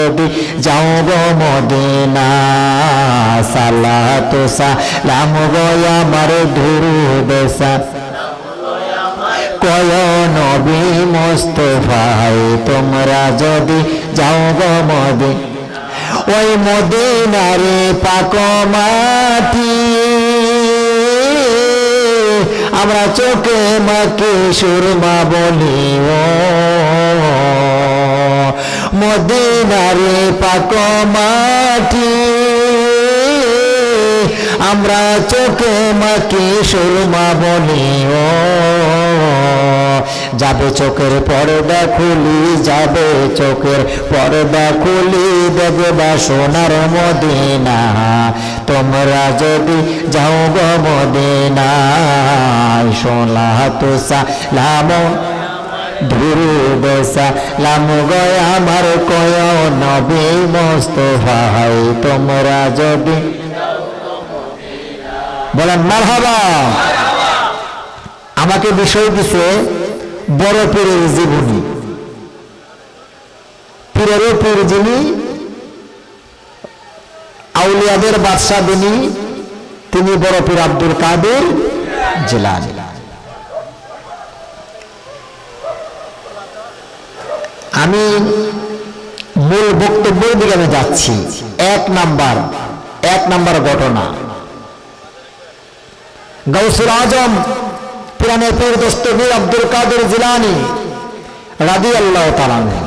যদি যাও গো মদিনা সালাতু সালাম গো আমার দুরূদ কয় নবী মুস্তাফায় তোমরা যদি যাও গো মদিনা ওই মদিনারে পাক মাটি আমরা চোখে মাকে সুরমা বলি ও মদিনারে পাক মাটি আমরা চোখে মাকে সুরমা বলি ও যাবে চোখের পর্দা খুলি যাবে চোখের পর্দা খুলি দেখবা সোনার মদিনা তোমরা যদি যাও গো মদিনায় সালাতু সালাম দুরূদ সালাম গো আমার কয় নবী মুস্তাফায় তোমরা যদি বলেন মারহাবা। আমাকে বিষয় দিছে বড় পীরের জীবনী, পীরেরও পীর যিনি, আউলিয়াদের বাদশাহ তিনি বড় পীর আব্দুল কাদের জিলানী। আমি মূল বক্তব্যের দিকে আমি যাচ্ছি। এক নাম্বার ঘটনা, গাউসুল আজম পুরানে পীর দস্তগীর আব্দুল কাদের জিলানী রাদিয়াল্লাহু তাআলা আনহু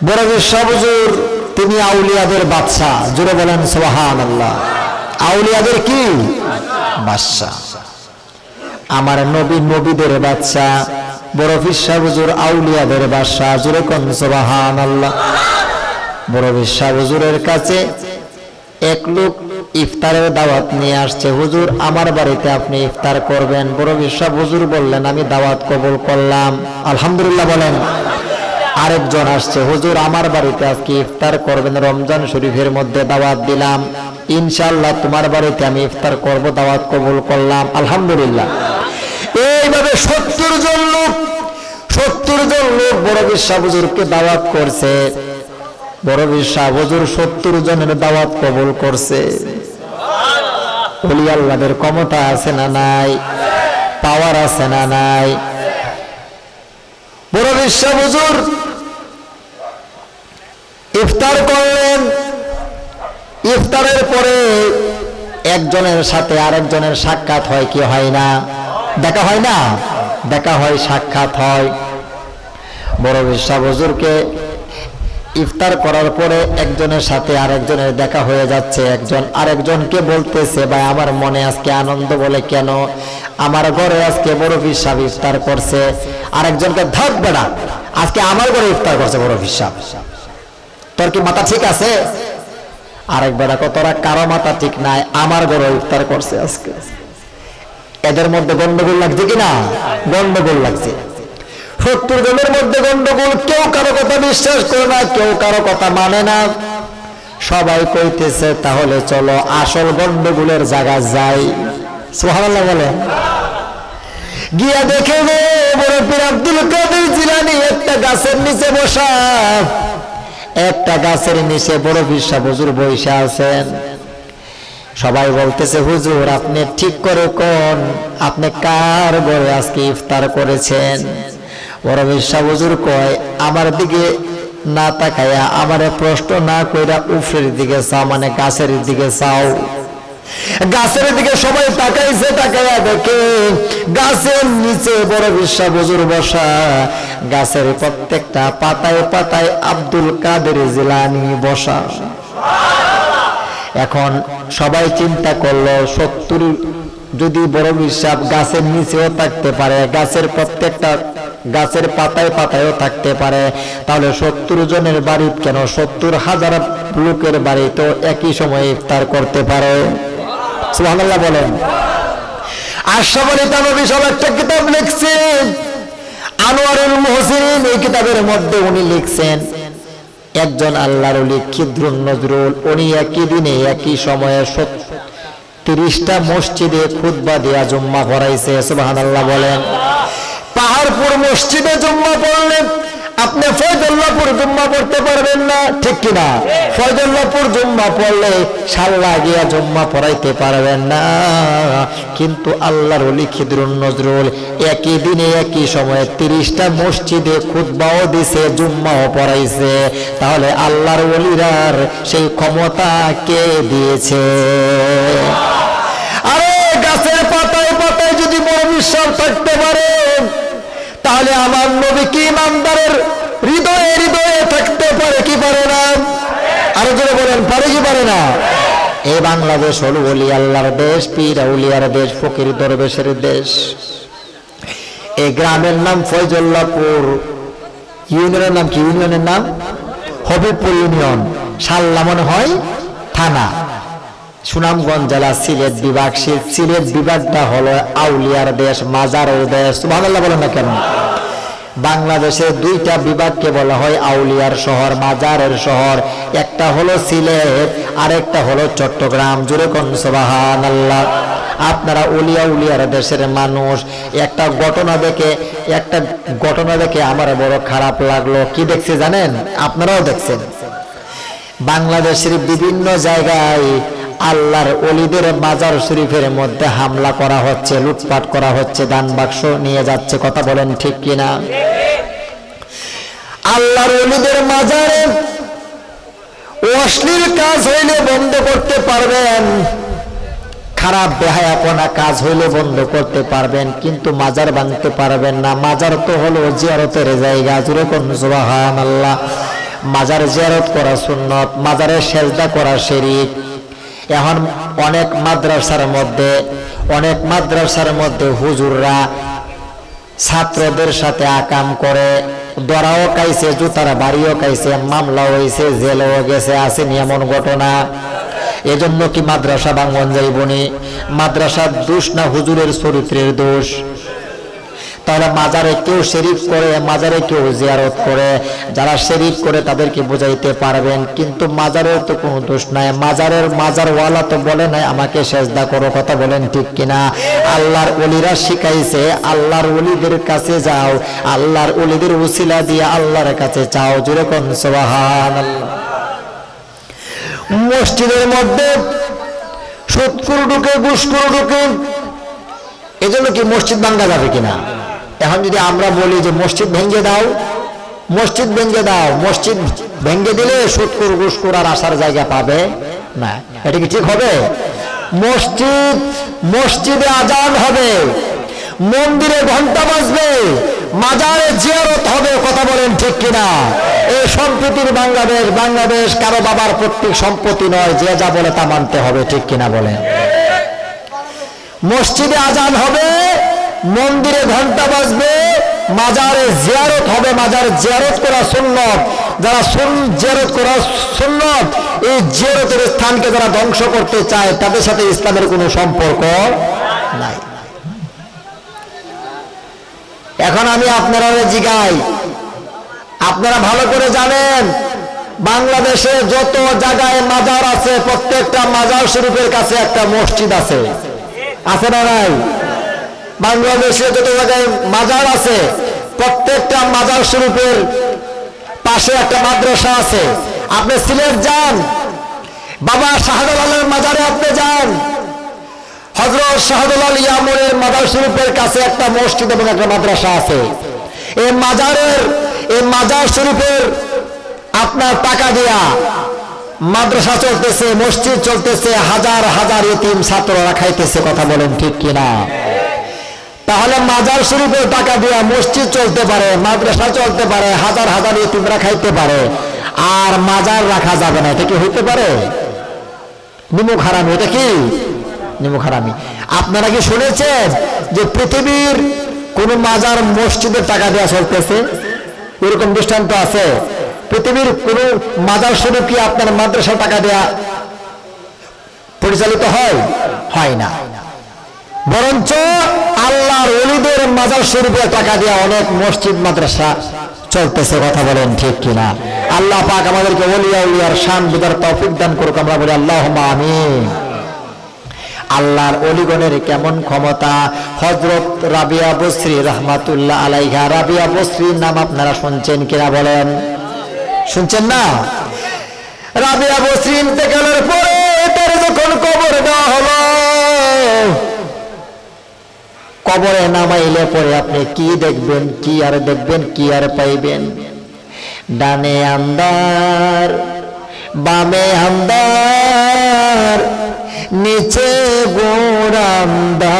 বড় শাহ হুজুর, তিনি আউলিয়াদের বাদশা। জোরে বলেন সুবহানাল্লাহ। আউলিয়াদের কি বাদশা? আমার নবী নবীদের বাদশা, বড় শাহ হুজুর আউলিয়াদের বাদশা। জোরে কোন সুবহানাল্লাহ। বড় শাহ হুজুরের কাছে এক লোক ইফতারের দাওয়াত নিয়ে আসছে, হুজুর আমার বাড়িতে আপনি ইফতার করবেন। বড় শাহ হুজুর বললেন আমি দাওয়াত কবুল করলাম, আলহামদুলিল্লাহ বলেন। আরেকজন আসছে, হুজুর আমার বাড়িতে আজকে ইফতার করবেন, রমজান শরীফের মধ্যে দাওয়াত দিলাম, ইনশাআল্লাহ তোমার বাড়িতে আমি ইফতার করব, দাওয়াত কবুল করলাম, আলহামদুলিল্লাহ। এইভাবে 70 জন লোক বড় শাহ হুজুরকে দাওয়াত করছে। বড় শাহ হুজুর 70 জনের দাওয়াত কবুল করছে। ওলি আল্লাহদের ক্ষমতা আছে না নাই? পাওয়ার আছে না নাই? বড় শাহ হুজুর ইফতার করলেন। ইফতারের পরে একজনের সাথে আরেকজনের সাক্ষাৎ হয় কি হয় না? দেখা হয় না? দেখা হয়, সাক্ষাৎ হয়। বড় শাহ হুজুরকে ইফতার করার পরে একজনের সাথে আরেকজনের দেখা হয়ে যাচ্ছে। একজন আরেকজনকে বলতেছে, ভাই আমার মনে আজকে আনন্দ বলে কেন? আমার ঘরে আজকে বড় পীর সাহেব ইফতার করছে। আরেকজনকে ধক বেড়া, আজকে আমার ঘরে ইফতার করছে বড় পীর সাহেব, তোর কি মাথা ঠিক আছে? আরেক বেড়া কত, তোরা কারো মাথা ঠিক নাই, আমার ঘরে ইফতার করছে আজকে। এদের মধ্যে গন্ডগোল লাগছে কিনা? গন্ডগোল লাগছে। 70 জনের মধ্যে গন্ডগোল। কেউ কারো কথা বিশ্বাস করে না, কেউ কারো কথা মানে না। সবাই কইতেছে তাহলে চলো আসল গন্ডগোলের জায়গা যাই। সুবহানাল্লাহ বলে। গিয়া দেখে বড় পীর আব্দুল কাদের জিলানী একটা গাছের নিচে বসা। একটা গাছের নিচে বড় পীর সাহেব হুজুর বসে আছেন। সবাই বলতেছে, হুজুর আপনি ঠিক করে কোন, আপনি কার ঘরে আজকে ইফতার করেছেন? বড় পীর সাহেব হুজুর কয়, আমার দিকে না তাকায়া, আমারে প্রশ্ন না কইরা উপরের দিকে চাও, মানে গাছের দিকে চাও। গাছের দিকে সবাই তাকাইছে, তাকায়া দেখে গাছের নিচে বড় পীর সাহেব হুজুর বসা। গাছের প্রত্যেকটা পাতায় পাতায় আব্দুল কাদের জিলানী বসা। এখন সবাই চিন্তা করলো, 70 যদি বড় পীর সাহেব গাছের নিচেও থাকতে পারে, গাছের প্রত্যেকটা গাছের পাতায় পাতায়ও থাকতে পারে, তাহলে 70 জনের বাড়ি কেন 70,000 লোকের বাড়ি তো একই সময়ে ইফতার করতে পারে। সুবহানাল্লাহ বলেন। আশরাফ আলী থানভী সব একটা কিতাব লিখছেন, আনোয়ারুল মুহসিনিন। এই কিতাবের মধ্যে উনি লিখছেন, একজন আল্লাহর ওলি খিদরুন নজরুল, উনি একই দিনে একই সময়ে 30টা মসজিদে খুতবা দিয়া জুম্মা পড়াইছে। সুবহানাল্লাহ বলেন। পাহাড়পুর মসজিদে জুম্মা পড়লেন, আপনি ফয়জুল্লাহপুর জুম্মা পড়তে পারবেন বলেন না ঠিক কিনা? ফয়জুল্লাহপুর জুম্মা পড়লে সাল্লা গিয়া জুম্মা পড়াইতে পারবেন না, কিন্তু আল্লাহর ওলি খিদরুন নজরুল একই দিনে একই সময়ে 30টা মসজিদে খুতবাও দিছে, জুম্মাও পড়াইছে। তাহলে আল্লাহর ওলিরার সেই ক্ষমতা কে দিয়েছে? আরে গাছের পাতায় পাতায় যদি বড় বিশ্বাস থাকতে পারে, তাহলে আমার নবী কি ইমানদারের হৃদয়ে হৃদয়ে থাকতে পারে কি পারে না? আরো জোরে বলেন, পারে কি পারে না? এই বাংলাদেশ হলো ওলি আল্লাহর দেশ, পীর আউলিয়ার দেশ, ফকির দরবেশের দেশ। এই গ্রামের নাম ফয়জুল্লাহপুর, ইউনিয়নের নাম কি? ইউনিয়নের নাম হবিবপুর ইউনিয়ন, সাল্লা মনে হয় থানা, সুনামগঞ্জ জেলা, সিলেট বিভাগ। সিলেট বিভাগটা হলো আউলিয়ার দেশ, মাজারের দেশ। সুবহানাল্লাহ বলেন না কেন? বাংলাদেশের 2টা বিভাগকে বলা হয় আউলিয়ার শহর, মাজারের শহর। একটা হলো সিলেট, আরেকটা হলো চট্টগ্রাম। জোরে কোন সুবহানাল্লাহ। আপনারা উলিয়ার দেশের মানুষ। একটা ঘটনা দেখে আমার বড় খারাপ লাগলো। কি দেখছি জানেন? আপনারাও দেখছেন। বাংলাদেশের বিভিন্ন জায়গায় আল্লাহর ওলিদের মাজার শরীফের মধ্যে হামলা করা হচ্ছে, লুটপাট করা হচ্ছে, দান বাক্স নিয়ে যাচ্ছে। কথা বলেন ঠিক কিনা? আল্লাহর ওলিদের মাজারে অশ্লীল কাজ হইলে বন্ধ করতে পারবেন, খারাপ বেহায়াপনা কাজ হইলে বন্ধ করতে পারবেন, কিন্তু মাজার ভাঙতে পারবেন না। মাজার তো হলো জিয়ারতের জায়গা। জোরে কোন সুবহানাল্লাহ। মাজার জিয়ারত করা সুন্নত, মাজারে সেজদা করা শিরক। এখন অনেক মাদ্রাসার মধ্যে হুজুররা ছাত্রদের সাথে আকাম করে, দরাও খাইছে, জুতার বাড়িও খাইছে, মামলা হয়েছে, জেলেও গেছে, আসেনি এমন ঘটনা। এজন্য কি মাদ্রাসা ভাঙন যাইবনি? মাদ্রাসার দোষ না হুজুরের চরিত্রের দোষ? তাহলে মাজারে কেউ শিরক করে, মাজারে কেউ জিয়ারত করে, যারা শিরক করে তাদেরকে বুঝাইতে পারবেন, কিন্তু মাজারের তো কোনো দোষ নাই। মাজারওয়ালা তো বলে নাই আমাকে সেজদা করো। কথা বলেন ঠিক কিনা? আল্লাহর ওলিরা শিখাইছে আল্লাহর ওলিদের কাছে যাও, আল্লাহর ওলিদের উসিলা দিয়ে আল্লাহর কাছে চাও। জোরে কোন সুবহানাল্লাহ। মসজিদের মধ্যে সুদখোর ঢুকে, ঘুষখোর ঢুকে, এজন্য কি মসজিদ ভাঙা যাবে কিনা? এখন যদি আমরা বলি যে মসজিদ ভেঙে দাও, মসজিদ ভেঙে দিলে সুদখোর ঘুষখোর আর আসার জায়গা পাবে না, এটা কি ঠিক হবে? মসজিদে আজান হবে, মন্দিরে ঘন্টা বাজবে, মাজারে জিয়ারত হবে। কথা বলেন ঠিক কিনা? এই সম্পত্তির বাংলাদেশ কারো বাবার প্রত্যেক সম্পত্তি নয়, যে যা বলে তা মানতে হবে। ঠিক কিনা বলেন? মসজিদে আজান হবে, মন্দিরে ঘন্টা বাজবে, মাজারে জিয়ারত হবে। মাজার জিয়ারত করা সুন্নত। যারা জিয়ারত করা সুন্নত, এই জিয়ারতের স্থানকে যারা ধ্বংস করতে চায় তাদের সাথে ইসলামের কোনো সম্পর্ক নাই। এখন আমি আপনারা জিগাই, আপনারা ভালো করে জানেন বাংলাদেশে যত জায়গায় মাজার আছে, প্রত্যেকটা মাজার শরীফের কাছে একটা মসজিদ আছে। আছে না নাই? বাংলাদেশে যত জায়গায় মাজার আছে, প্রত্যেকটা মাজার শরীফের পাশে একটা মাদ্রাসা আছে। আপনি সিলেট যান, বাবা শাহজালালের মাজারে আপনি যান, হযরত শাহজালাল ইয়ামুনের মাজার শরীফের কাছে একটা মসজিদ এবং একটা মাদ্রাসা আছে। এই মাজার শরীফের আপনার টাকা দেয়া মাদ্রাসা চলতেছে, মসজিদ চলতেছে, হাজার হাজার ইতিম ছাত্ররা খাইতেছে। কথা বলেন ঠিক কিনা? তাহলে মাজার শরীফের টাকা দিয়া মসজিদ চলতে পারে, মাদ্রাসা চলতে পারে, হাজার হাজার ইতিমরা খাইতে পারে, আর মাজার রাখা যাবে না, এটা কি হইতে পারে? নিমুখ হারামি। এটা কি নিমুখ হারামি? আপনারা কি শুনেছেন যে পৃথিবীর কোন মাজার মসজিদের টাকা দেওয়া চলতেছে? এরকম দৃষ্টান্ত আছে? পৃথিবীর কোন মাজার শরীফ কি আপনার মাদ্রাসা টাকা দেয়া পরিচালিত হয় না। বরঞ্চ আল্লাহর ওলিদের মাজার শরীফের টাকা দেয়া অনেক মসজিদ মাদ্রাসা চলতেছে। কথা বলেন ঠিক কিনা? আল্লাহ পাক আমাদেরকে ওলিয়া উলিয়ার শান বুঝার তৌফিক দান করুক। আমরা বলি আল্লাহুম্মা আমিন। আল্লাহর ওলিগণের কেমন ক্ষমতা! হযরত রাবিয়া বসরি রাহমাতুল্লাহ আলাইহা, রাবিয়া বসরির নাম আপনারা শুনছেন কিনা বলেন? শুনছেন না? রাবিয়া বসরি ইন্তেকালের পরে তার যখন কবর দেওয়া হলো, কবরে নামাইলে পরে আপনি কি দেখবেন, কি আর দেখবেন, কি আর পাইবেন? ডানে আন্দার, বামে আন্দার, নিচে গোরান্দার,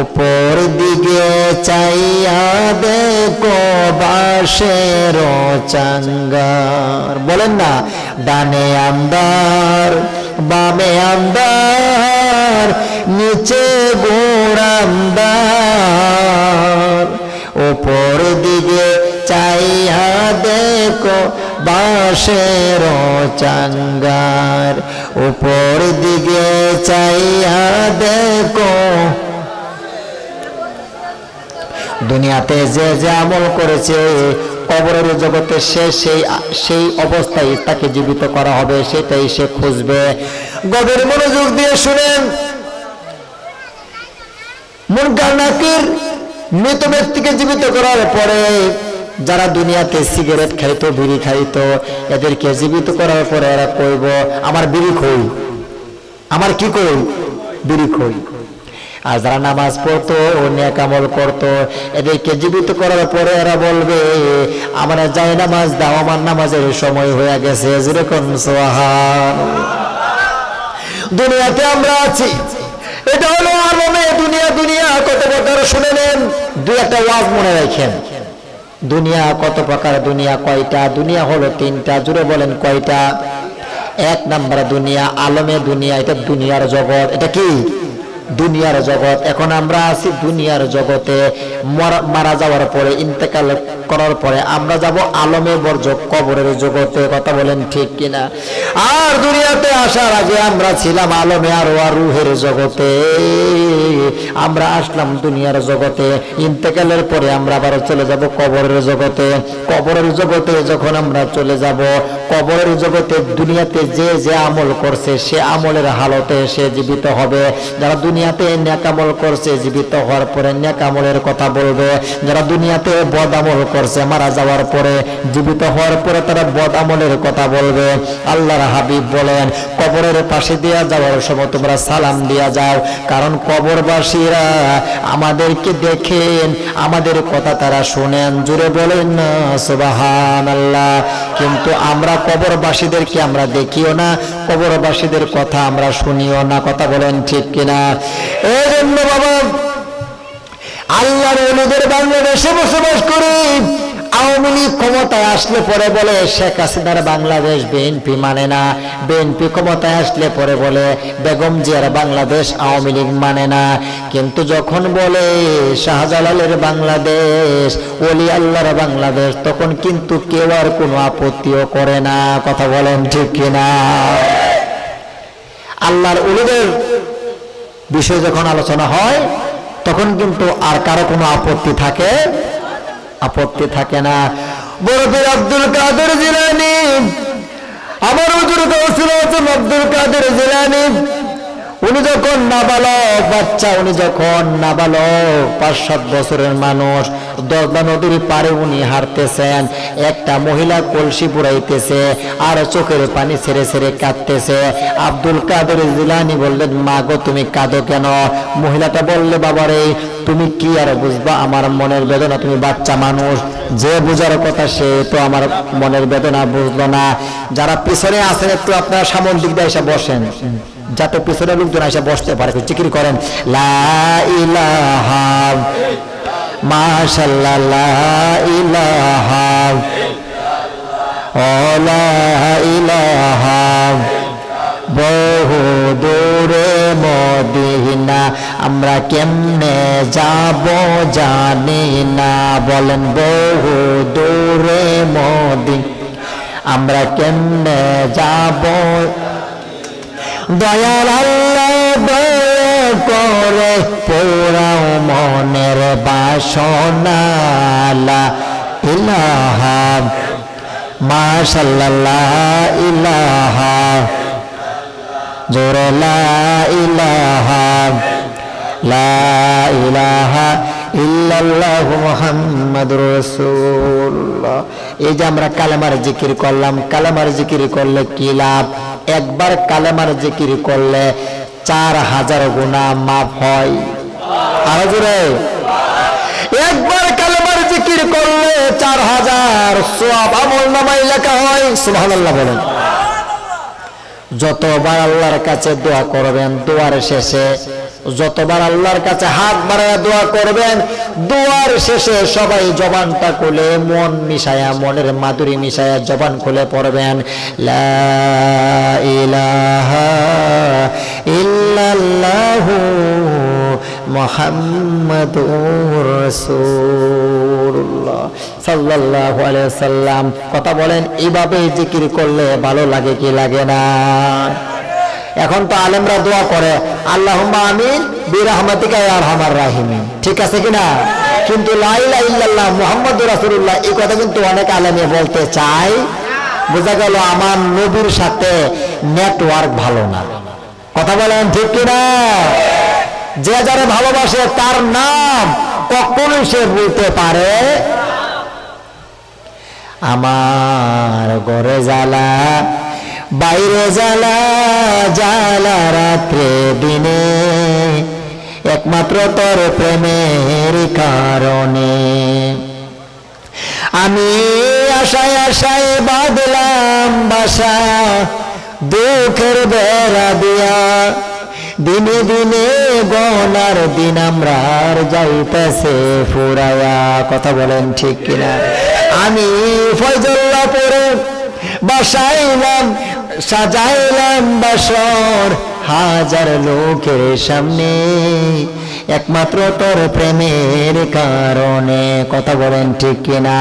উপর দিকে চাইয়া দেখো বাঁশের চাঙ্গার। বলেন না, ডানে আন্দার, বামে আন্দার, নিচে গোরান্দার, উপর দিকে চাইয়া দেখো বাঁশের চাঙ্গার, উপর দিকে চাইয়া দেখো। দুনিয়াতে যে যে আমল করেছে, কবরের জগতে সেই অবস্থায় তাকে জীবিত করা হবে, সেটাই সে খুঁজবে। গভীর মনোযোগ দিয়ে শুনেন, মুনকার নাকির মৃত ব্যক্তিকে জীবিত করার পরে যারা দুনিয়াতে সিগারেট খাইতো, বিড়ি খাইতো, এদেরকে জীবিত করার পরে এরা কইব আমার বিড়ি খই, আমার কি কই, বিড়ি খই। আর যারা নামাজ পড়তো ও নেক আমল করতো, এদেরকে জীবিত করার পরে এরা বলবে আমরা যাই নামাজ দাও, আমার নামাজের সময় হয়ে গেছে। যেরকম সুবহানাল্লাহ। দুনিয়াতে আমরা আছি, এটা হলো আলমে দুনিয়া। দুনিয়া কত প্রকার শুনে নেন, দুই একটা ওয়াজ মনে রাখেন। দুনিয়া কত প্রকার, দুনিয়া কয়টা? দুনিয়া হলো তিনটা। জুড়ে বলেন কয়টা? এক নাম্বার দুনিয়া, আলমে দুনিয়া, এটা দুনিয়ার জগৎ। এটা কি? দুনিয়ার জগৎ। এখন আমরা আছি দুনিয়ার জগতে। মারা যাওয়ার পরে, ইন্তেকাল করার পরে আমরা যাব আলমে বরজক, কবরের জগতে। কথা বলেন ঠিক কিনা? আর দুনিয়াতে আসার আগে আমরা ছিলাম আলমে আর রুহের জগতে। আমরা আসলাম দুনিয়ার জগতে, ইন্তেকালের পরে আমরা আবার চলে যাব কবরের জগতে। কবরের জগতে যখন আমরা চলে যাব, কবরের জগতে দুনিয়াতে যে যে আমল করছে সে আমলের হালতে সে জীবিত হবে। যারা দুনিয়াতে নেক আমল করছে, জীবিত হওয়ার পরে নেক আমলের কথা বলবে। যারা দুনিয়াতে বদ আমল করছে, মারা যাওয়ার পরে, জীবিত হওয়ার পরে তারা বদ আমলের কথা বলবে। আল্লাহর হাবিব বলেন, কবরের পাশে দিয়া যাওয়ার সময় তোমরা সালাম দিয়া যাও, কারণ কবরবাসীরা আমাদেরকে দেখেন, আমাদের কথা তারা শুনেন। জুড়ে বলেন না সুবহানাল্লাহ। কিন্তু আমরা কবরবাসীদেরকে আমরা দেখিও না, কবরবাসীদের কথা আমরা শুনিও না। কথা বলেন ঠিক কিনা? এই জন্য বাবা, আল্লাহর ওলিদের বাংলাদেশে বসবাস করি। আওয়ামী লীগ ক্ষমতায় আসলে পরে বলে শেখ হাসিনার বাংলাদেশ বিএনপি মানে না, বিএনপি ক্ষমতায় আসলে পরে বলে বেগম জিয়ার বাংলাদেশ আওয়ামী লীগ মানে না। কিন্তু যখন বলে শাহজালালের বাংলাদেশ, ওলি আল্লাহর বাংলাদেশ, তখন কিন্তু কেউ আর কোনো আপত্তিও করে না। কথা বলেন ঠিক কিনা? আল্লাহর ওলিদের বিষয় যখন আলোচনা হয় তখন কিন্তু আর কারো কোনো আপত্তি থাকে না। বড় পীর আব্দুল কাদের জিলানী, আমার হুজুর কাউসুল আজম আব্দুল কাদের জিলানী, উনি যখন নাবালক বাচ্চা, উনি যখন নাবালক 5-7 বছরের মানুষ, দজলা নদীর পারে উনি হাঁটতেছেন, একটা মহিলা কলসি পুরাইতেছে আর চোখের পানি ছেড়ে ছেড়ে কাঁদতেছে। আব্দুল কাদের জিলানী বললেন, মা গো তুমি কাঁদো কেন? মহিলাটা বললে, বাবারে তুমি কি আর বুঝবা আমার মনের বেদনা, তুমি বাচ্চা মানুষ, যে বুঝার কথা সে তো আমার মনের বেদনা বুঝলো না। যারা পিছনে আছেন একটু আপনারা সামনের দিক দিয়ে এসে বসেন, যাতে পিছনে লোকজন এসে বসতে পারে। জিকির করেন লা ইলাহা মাশাআল্লাহ, লা ইলাহা লা ইলাহা, বহু দূরে মদিনা আমরা কেমনে যাব জানি না। বলেন বহু দূরে মদিনা আমরা কেমনে যাব। দয়াল আল্লাহ দয়া করে পোড়াও মনের বাসনা। লা ইলাহা মাশাআল্লাহ, লা ইলাহা জোরে লা ইলাহা, লা ইলাহা ইল্লাল্লাহু মুহাম্মাদুর রাসূলুল্লাহ। এই যে আমরা কালেমার জিকির করলাম, কালেমার জিকির করলে কি লাভ? একবার কালেমার জিকির করলে 4000 গুনাহ মাফ হয়। আরো জোরে, একবার কালেমার জিকির করলে 4000 সওয়াব আমলনামায় লেখা হয়। সুবহানাল্লাহ বলেন। যতবার আল্লাহর কাছে দোয়া করবেন, দোয়ার শেষে যতবার আল্লাহর কাছে হাত বাড়ায় দোয়া করবেন, দোয়ার শেষে সবাই জবানটা খুলে মন মিশায়া, মনের মাধুরী মিশায়া জবান খুলে পড়বেন লা ইলাহা ইল্লাল্লাহু মুহাম্মাদুর রাসূলুল্লাহ সাল্লাল্লাহু আলাইহি ওয়াসাল্লাম। কথা বলেন, এইভাবে জিকির করলে ভালো লাগে কি লাগে না? এখন তো আলেমরা দোয়া করে আল্লাহুম্মা আমিন বিরহমাতিকা ইয়া আরহামার রাহিমিন, ঠিক আছে কিনা? কিন্তু লা ইলাহা ইল্লাল্লাহ মুহাম্মাদুর রাসূলুল্লাহ এই কথা কিন্তু অনেক আলেমে বলতে চায়। বোঝা গেল আমার নবীর সাথে নেটওয়ার্ক ভালো না। কথা বলেন ঠিক কিনা? যে যারা ভালোবাসে তার নাম কখনোই সে বলতে পারে। আমার ঘরে জ্বালা, বাইরে জ্বালা, জ্বালা রাত্রে দিনে, একমাত্র তোর প্রেমের কারণে। আমি আশায় আশায় বাঁধলাম বাসা, দুঃখের বেড়া দিয়া, দিনে দিনে গনার দিন আমরার যাইতেছে ফুরায়া। কথা বলেন ঠিক কিনা? আমি ফয়জুল্লাহপুরে বাসাইলাম, সাজাইলাম বাসর হাজার লোকের সামনে, একমাত্র তোর প্রেমের কারণে। কথা বলেন ঠিক কিনা?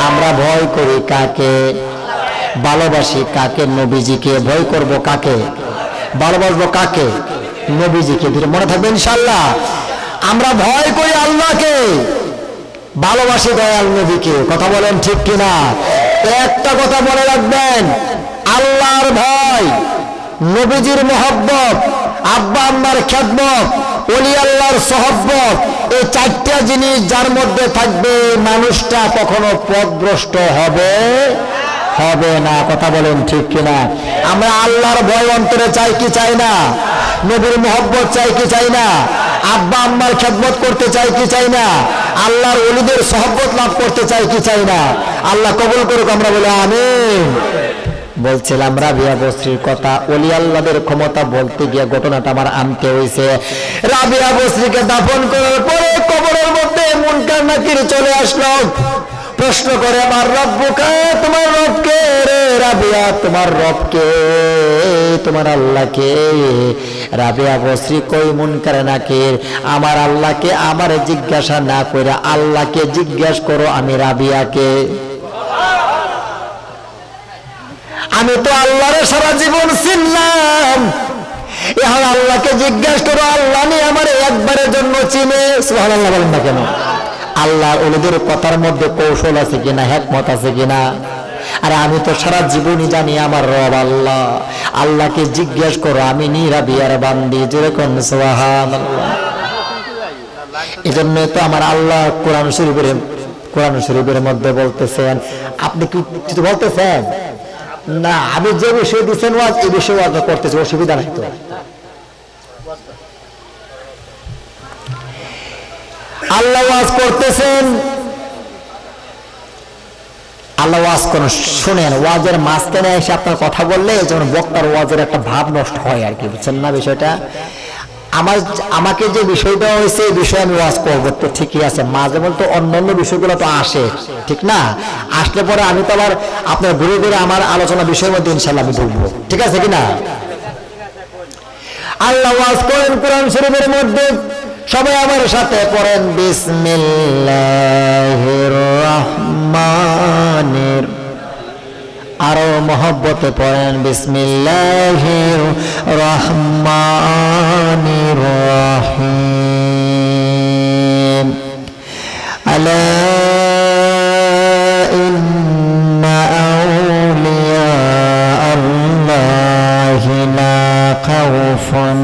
আমরা ভয় করি কাকে? ভালোবাসি কাকে? নবীজিকে। ভয় করব কাকে? ভালোবাসবো কাকে? নবীজিকে। ধীরে মনে থাকবে ইনশাআল্লাহ। আমরা ভয় করি আল্লাহকে, ভালোবাসি দয়াল নবীকে। কথা বলেন ঠিক কিনা? একটা কথা মনে রাখবেন, আল্লাহর ভয়, নবীজির মহব্বত, আব্বা আম্মার খেদমত, ওলি আল্লাহর সহব্বত, এই চারটা জিনিস যার মধ্যে থাকবে মানুষটা কখনো পথভ্রষ্ট হবে না। কথা বলেন ঠিক কিনা? আমরা আল্লাহর ভয় অন্তরে চাই কি চাই না? নবীর মহব্বত চাই কি চাই না? আব্বা আম্মার খেদমত করতে চাই কি চাই না? আল্লাহর ওলিদের সহব্বত লাভ করতে চাই কি চাই না? আল্লাহ কবুল করুক, আমরা বলি আমিন। বলছিলাম রাবিয়া বসরির কথা, ওলি আল্লাহদের ক্ষমতা বলতে গিয়ে ঘটনাটা আমার আনতে হয়েছে। রাবিয়া বসরিকে দাফন করার পরে কবরের মধ্যে মুনকার নাকির চলে আসলো। প্রশ্ন করে আমার রব্বুকা, তোমার রবকে রে রাবিয়া, তোমার রবকে, তোমার আল্লাহকে? রাবিয়া বসরি কই মুনকার নাকির, আমার আল্লাহকে আমারে জিজ্ঞাসা না করে আল্লাহকে জিজ্ঞেস করো আমি রাবিয়াকে। আমি তো আল্লাহরে সারা জীবন চিনলাম, এখন আল্লাহকে জিজ্ঞেস করো আল্লাহ নিয়ে আমার একবারের জন্য চিনে। সুবহানাল্লাহ বলেন না কেন? আল্লাহ ওলিদের কথার মধ্যে কৌশল আছে কিনা, হিকমত আছে কিনা? আরে আমি তো সারা জীবনই জানি আমার রব আল্লাহ, আল্লাহকে জিজ্ঞেস করো আমি নিরাবিয়ার বান্দি। যেরকম সুবহানাল্লাহ। এই জন্যই তো আমার আল্লাহ কোরআন শরীফের মধ্যে বলতেছেন, আপনি কি কিছু বলতেছেন না? আমি যে বিষয়ে দিচ্ছেন ওয়াজ, এই বিষয়ে ওয়াজ করতেছি, অসুবিধা নাই তো। আল্লাহ ওয়াজ করতেছেন, আল্লাহ ওয়াজ করেন, শুনেন। ওয়াজের মাঝখানে এসে আপনার কথা বললে যেমন বক্তার ওয়াজের একটা ভাব নষ্ট হয় আর কি, বুঝছেন না বিষয়টা? আমাকে যে বিষয়টা হয়েছে এই বিষয়ে আমি ওয়াজ করবো তো ঠিকই আছে, মাঝে মধ্যে অন্যান্য বিষয়গুলো তো আসে, ঠিক না? আসলে পরে আমি তো আবার আপনার ঘুরে ঘুরে আমার আলোচনা বিষয়ের মধ্যে ইনশাল্লাহ আমি বলবো, ঠিক আছে কিনা? আল্লাহ ওয়াজ করেন কোরআন শরীফের মধ্যে, সবাই আমার সাথে পড়েন বিসমিল্লাহির রহমানির, আরো মহব্বতে পড়েন বিসমিল্লাহির রহমানির রহিম। আলা ইন্না আউলিয়া আল্লাহি লা খাউফুন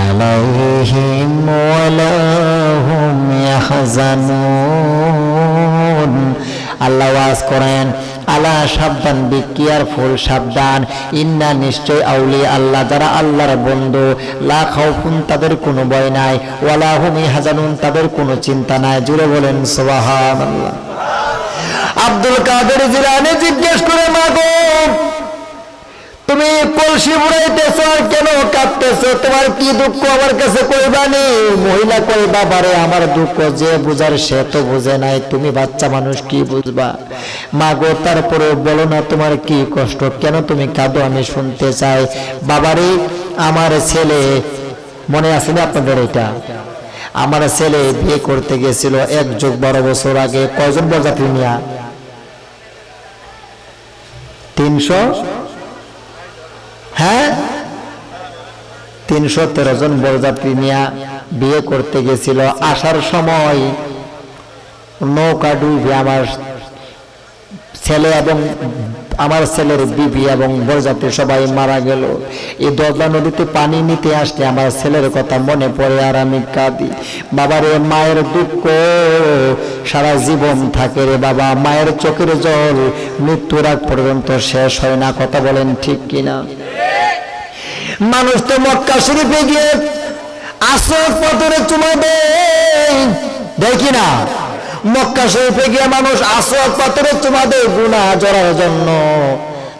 আলাইহিম ওয়া লা হুম ইয়াহজানুন। করেন, আলা সাবধান, বি কেয়ারফুল, সাবধান, ইন্না নিশ্চয় আউলি আল্লাহ, যারা আল্লাহর বন্ধু, লা খাউফুন তাদের কোনো ভয় নাই, ওয়ালা হুম ইয়াহজানুন তাদের কোনো চিন্তা নাই। জুড়ে বলেন সুবহানাল্লাহ। আব্দুল কাদের জিলানী জিজ্ঞেস করে, মাগো তুমি কলসি বুড়াইতেছো আর কেন কাঁদতেছো, তোমার কি দুঃখ আমার কাছে কইবানি? মহিলা কই, বাবারে আমার দুঃখ যে বুঝার সে তো বুঝে নাই, তুমি বাচ্চা মানুষ কি বুঝবা? মাগো তারপরে বলো না তোমার কি কষ্ট, কেন তুমি কাঁদো, আমি শুনতে চাই। বাবারে আমার ছেলে, মনে আছে না আপনাদের এটা? আমার ছেলে বিয়ে করতে গেছিল 1+12 বছর আগে। কয়জন বরযাত্রী নিয়া? 300, হ্যাঁ 313 জন বরযাত্রী নিয়ে বিয়ে করতে গেছিল। আসার সময় নৌকা ডুবে আমার ছেলে এবং আমার ছেলের বিবি এবং বরযাত্রী সবাই মারা গেল। এই দজলা নদীতে পানি নিতে আসলে আমার ছেলের কথা মনে পড়ে আর আমি কাঁদি। বাবারে মায়ের দুঃখ সারা জীবন থাকে রে বাবা, মায়ের চোখের জল মৃত্যুর আগ পর্যন্ত শেষ হয় না। কথা বলেন ঠিক কিনা? মানুষ তো মক্কা শরীফে গিয়ে আসর পাথরে চুমা দেয়, দেখি না? মক্কা শরীফে গিয়ে মানুষ আসর পাথরে চুমা দেয় গুনাহ জড়ার জন্য।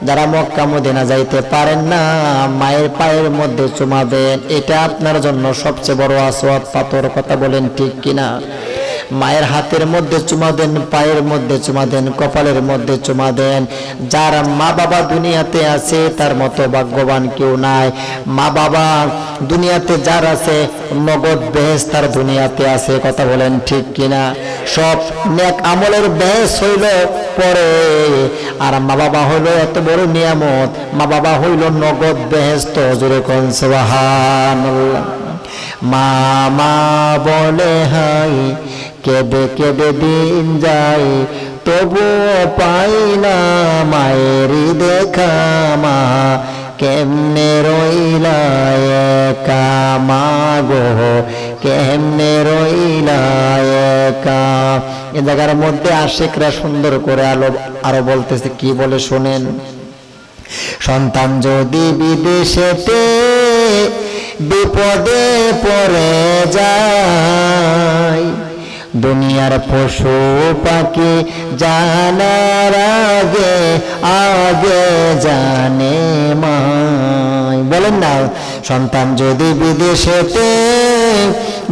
যারা মক্কা মদিনা যাইতে পারেন না, মায়ের পায়ের মধ্যে চুমা দেন, এটা আপনার জন্য সবচেয়ে বড় আসওয়াদ পাথর। কথা বলেন ঠিক কিনা? মায়ের হাতের মধ্যে চুমা দেন, পায়ের মধ্যে চুমা দেন, কপালের মধ্যে চুমা দেন। যার মা বাবা দুনিয়াতে আছে তার মতো ভাগ্যবান কেউ নাই। মা বাবা দুনিয়াতে যার আছে, নগদ বেহেশত তার দুনিয়াতে আছে। কথা বলেন ঠিক কিনা? সব নেক আমলের বেহেশত হইল পরে, আর মা বাবা হইল এত বড় নিয়ামত, মা বাবা হইল নগদ বেহেশত। জোরে কোন সুবহানাল্লাহ। মা বলে হাই, কেঁদে কেঁদে দিন যায়, তবুও পাই না মায়েরই দেখা। মা কেমনে রইলা একা, মা গো কেমনে রইলা একা। এ জায়গার মধ্যে আশিকরা সুন্দর করে আরো বলতেছে, কি বলে শোনেন। সন্তান যদি বিদেশেতে বিপদে পড়ে যায়, দুনিয়ার পশু পাখি জানার আগে আগে জানে মাই। বলেন না, সন্তান যদি বিদেশেতে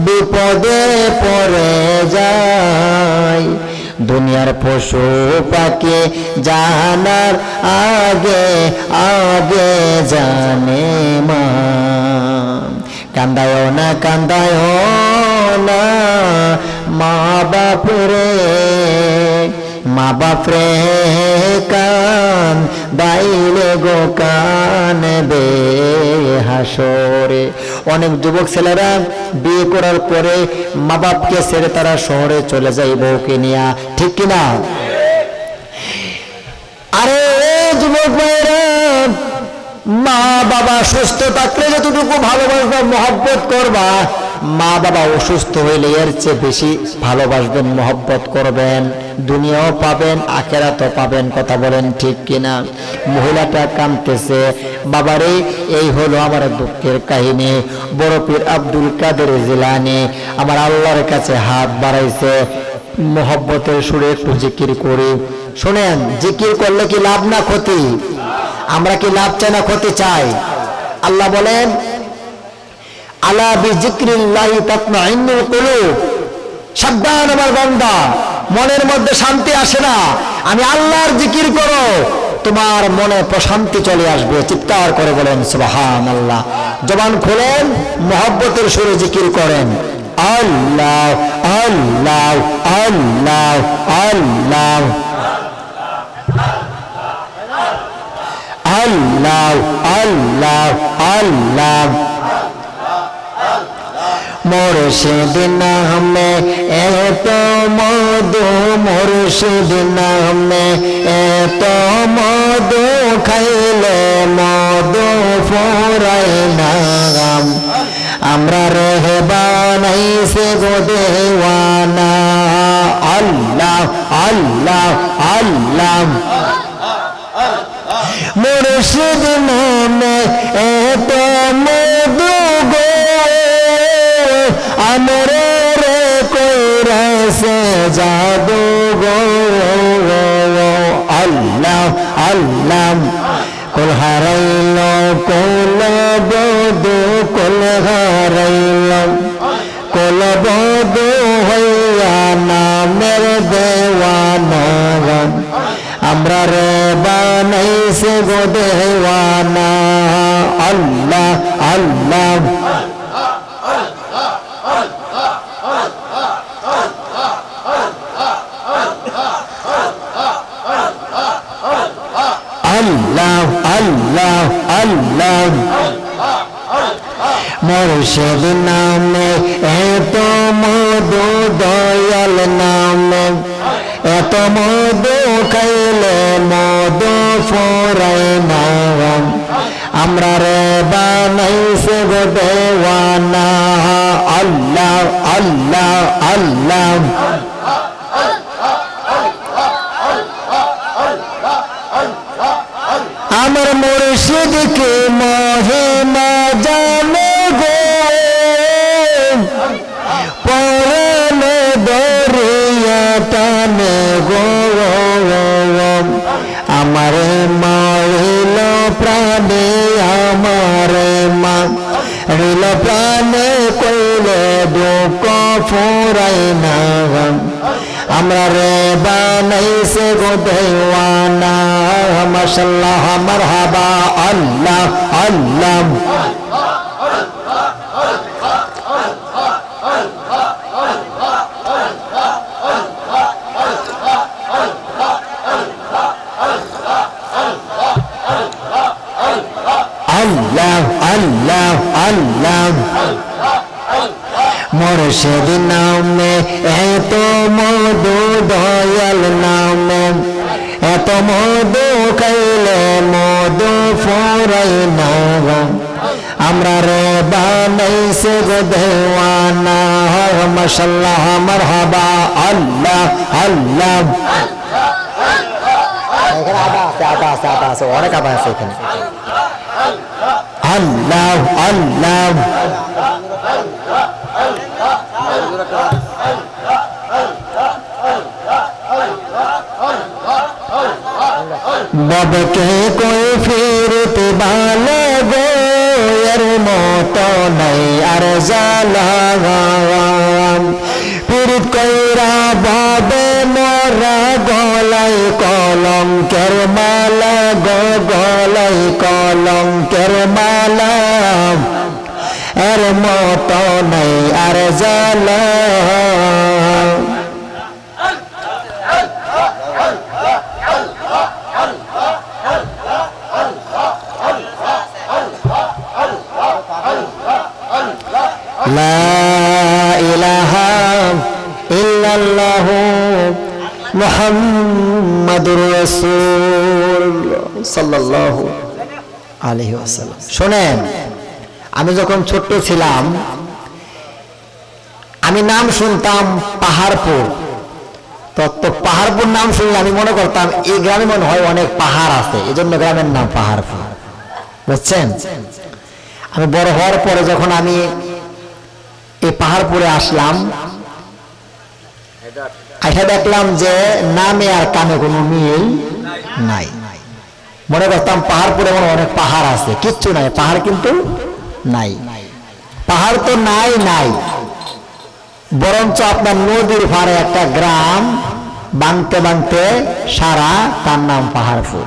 বিপদে পড়ে যায়, দুনিয়ার পশু পাখি জানার আগে আগে জানে মা। কান্দায় না কান্দায় না মা বাপরে, মা বাপরে কান দাইলে গো কান বে হাসরে। অনেক যুবক ছেলেরা বিয়ে করার পরে মা বাপকে ছেড়ে তারা শহরে চলে যায় বউকে নিয়া, ঠিক কিনা? আরে যুবক ভাইরা, মা বাবা সুস্থ থাকলে যতটুকু ভালোবাসবা মহব্বত করবা, মা বাবা অসুস্থ হইলে এর চেয়ে বেশি ভালোবাসবেন, মহব্বত করবেন, দুনিয়াও পাবেন আখিরাতও পাবেন। কথা বলেন ঠিক কিনা? মহিলাটা কাঁদতেছে, বাবারে এই হলো আমার দুঃখের কাহিনী। বড় পীর আব্দুল কাদের জিলানী আমার আল্লাহর কাছে হাত বাড়াইছে, মহব্বতের সুরে একটু জিকির করি। শোনেন, জিকির করলে কি লাভ না ক্ষতি? আমরা কি লাভ চাই না ক্ষতি চাই? আল্লাহ বলেন, আলা বিযিকরিল্লাহি তাতমাইন্নুল কুলুব। সাবধান আমার বান্দা, মনের মধ্যে শান্তি আসে না, আমি আল্লাহর জিকির করো, তোমার মনে প্রশান্তি চলে আসবে। চিৎকার করে বলেন সুবহানাল্লাহ। জবান খুলেন, মহব্বতের সুরে জিকির করেন, আল্লাহ আল্লাহ আল্লাহ আল্লাহ আল্লাহ আল্লাহ আল্লাহ। মুর্শিদ নামে এত মধু, মুর্শিদ নামে এত মধু, খাইলে মধু ফুরাই নাম। আমরা রেহে বানাইছে গো দেওয়ানা, আল্লাহ আল্লাহ আল্লাহ মুর্শিদ নামে এত মধু গো আমরে রে কইরাছে জাদু গো আল্লাহ আল্লাহ কুল হারাইল কুল বধু কুল হারাইল কুল বধু হইয়া নামের দেওয়ানা আমরা রে বানাইছে গো দেওয়ানা আল্লাহ আল্লাহ আল্লাহ আল্লাহ আল্লাহ মুর্শিদ নামে এত মধু দয়াল নামে এত মধু খাইলে মধু ফুরায় না আমরা রে বানাইছে গো দেওয়ানা আল্লাহ আল্লাহ আল্লাহ আমার মুর্শিদ কে মহিমা জানে গো পরনে দরিয়া টানে গো আমারে মারিল প্রাণে আমারে মারিল প্রাণে কইলে দুঃখ ফুরাই না আমরা রে বানাইছে গো দেওয়ানা মাশাআল্লাহ মারহাবা আল্লাহ আল্লাহ আল্লাহ আল্লাহ আল্লাহ মুর্শিদ নামে এত মধু দয়াল নামে এত মধু খাইলে মধু ফুরাই না আমরা রে বানাইছে গো দেওয়ানা মাশাআল্লাহ মারহাবা আল্লাহ আল্লাহ এখানে আদা আছে অনেক আদা আছে এখানে আল্লাহ আল্লাহ ববকে কই ফিরতে ভালো গো এর মতো নাই আর জালা ফিরত কইরা বাবে মোরা গলাই কলঙ্কের মালা গো গলাই কলঙ্কের মালা এর মতো নাই আর জালা লা ইলাহা ইল্লাল্লাহু মুহাম্মাদুর রাসূলুল্লাহ সাল্লাল্লাহু আলাইহি ওয়াসাল্লাম। শুনেন, আমি যখন ছোট্ট ছিলাম আমি নাম শুনতাম পাহাড়পুর। তো পাহাড়পুর নাম শুনলে আমি মনে করতাম এই গ্রামে মনে হয় অনেক পাহাড় আছে, এই জন্য গ্রামের নাম পাহাড়পুর, বুঝছেন? আমি বড় হওয়ার পরে যখন আমি এই পাহাড়পুরে আসলাম, আইসা দেখলাম যে নামে আর কামে কোনো মিল নাই। মনে করতাম পাহাড়পুরে মনে অনেক পাহাড় আছে, কিচ্ছু নাই, পাহাড় কিন্তু নাই। পাহাড় তো নাই নাই, বরঞ্চ আপনার নদীর পাড়ে একটা গ্রাম বানতে বানতে সারা, তার নাম পাহাড়পুর।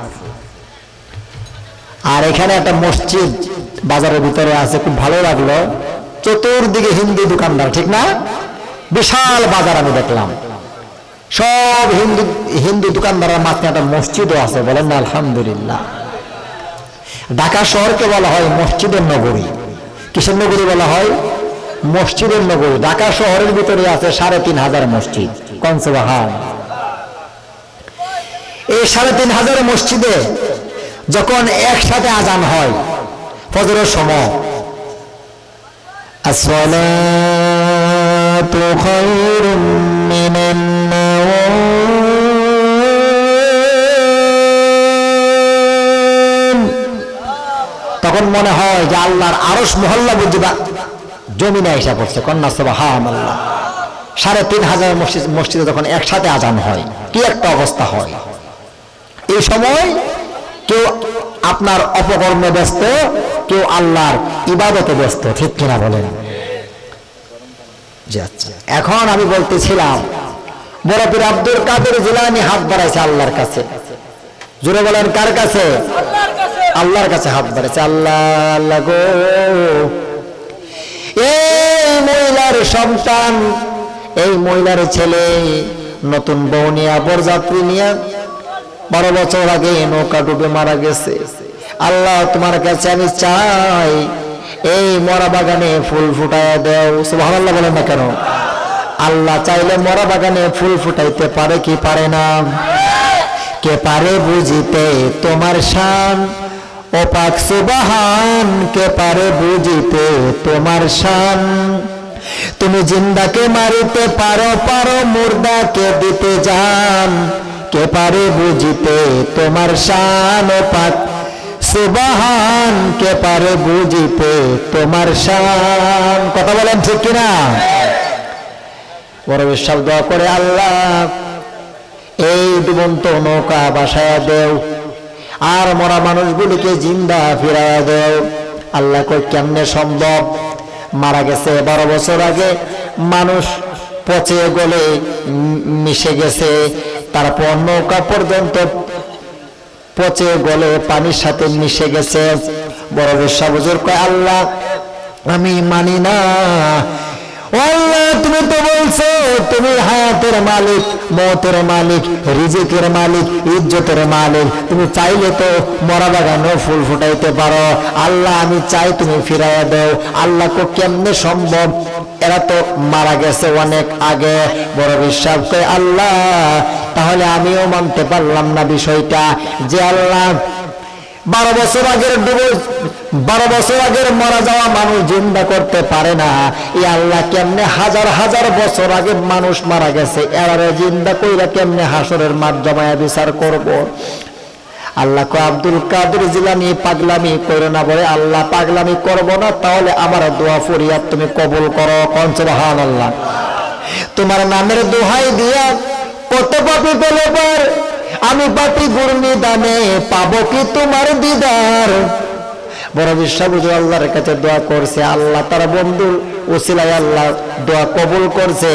আর এখানে একটা মসজিদ বাজারের ভিতরে আছে, খুব ভালো লাগলো। চতুর্দিকে হিন্দু দোকানদার, ঠিক না? বিশাল বাজার আমি দেখলাম, সব হিন্দু দোকানদারের মাঝখানে একটা মসজিদও আছে। বলেন না আলহামদুলিল্লাহ। ঢাকা শহরকে বলা হয় মসজিদের নগরী। কিসের নগরী বলা হয়? মসজিদের নগরী। ঢাকা শহরের ভিতরে আছে ৩৫০০ মসজিদ। কোন সুবহান। এই ৩৫০০ মসজিদে যখন একসাথে আজান হয় ফজরের সময়, আসসালাতু খায়রুম মিনান নাওম, তখন মনে হয় যে আল্লাহর আরশ মহল্লা বুঝবা জমিনে এসে পড়ছে। কন্যা সুবহানাল্লাহ। ৩,৫০০ মসজিদে যখন একসাথে আজান হয় কি একটা অবস্থা হয়। এই সময় কেউ আপনার অপকর্মে ব্যস্ত, কেউ আল্লাহর ইবাদতে ব্যস্ত, ঠিক কিনা বলেন? আচ্ছা, এখন আমি বলতেছিলাম বড় পীর আব্দুল কাদের জিলানী হাত বাড়াইছে আল্লাহর কাছে। জোরে বলেন কার কাছে? আল্লাহর কাছে হাত বাড়াইছে। আল্লাহ আল্লাহ গো, এই মহিলার সন্তান, এই মহিলার ছেলে নতুন বউ নিয়ে বরযাত্রী নিয়ে 12 বছর আগে নৌকা ডুবে মারা গেছে। আল্লাহ তোমার কাছে আমি চাই এই মরা বাগানে ফুল ফুটাইয়া দেও। সুবহানাল্লাহ বলেন না কেন? আল্লাহ চাইলে মরা বাগানে ফুল ফুটাইতে পারে কি পারে না? কে পারে বুঝিতে তোমার শান ও পাক সুবহান, কে পারে বুঝিতে তোমার শান। তুমি জিন্দাকে মারিতে পারো, পারো মুর্দাকে দিতে জান। কে পারে বুঝিতে তোমার শান ও পাক সুবহান, কে পারে বুঝিতে তোমার শান। কথা বলেন ঠিক কিনা? বড় বিশ্বাস দোয়া করে, আল্লাহ এই ডুবন্ত নৌকা বাসায়া দেও, আর মরা মানুষগুলিকে জিন্দা ফিরাইয়া দেও। আল্লাহ কই কেমনে সম্ভব? মারা গেছে 12 বছর আগে, মানুষ পচে গলে মিশে গেছে, তারপর নৌকা পর্যন্ত পচে গলে পানির সাথে মিশে গেছে। বড় বিশ্বাস হুজুর কয়, আল্লাহ আমি মানি না। আল্লাহ তুমি তো বলছো তুমি হায়াতের মালিক, মওতের মালিক, রিজিকের মালিক, ইজ্জতের মালিক। তুমি চাইলে তো মরা বাগানেও ফুল ফুটাইতে পারো। আল্লাহ আমি চাই তুমি ফিরাইয়া দাও। আল্লাহ কো কেমনে সম্ভব? এরা তো মারা গেছে অনেক আগে। বড় বিশ্বাস করে, আল্লাহ তাহলে আমিও মানতে পারলাম না বিষয়টা যে আল্লাহ 12 বছর আগের 12 বছর আগের মারা যাওয়া মানুষ জিন্দা করতে পারে না। এই আল্লাহ কেমনে হাজার হাজার বছর আগে মানুষ মারা গেছে এরা জিন্দা কইরা কেমনে হাসরের মাঠ জমায়া বিচার করব? আল্লাহ কো আব্দুল কাদের জিলানী পাগলামি করো না। বলে আল্লাহ পাগলামি করব না, তাহলে আমার দোয়া ফরিয়াদ তুমি কবুল করো। কোন সুবহানাল্লাহ। তোমার নামের দোহাই দিয়া কত পাপী পেলে পার, আমি পাপী গুরনি দানে পাবো কি তোমার দিদার। বড় বিশ্বাস আল্লাহর কাছে দোয়া করছে, আল্লাহ তার বন্ধুর ওসিলায় আল্লাহ দোয়া কবুল করছে।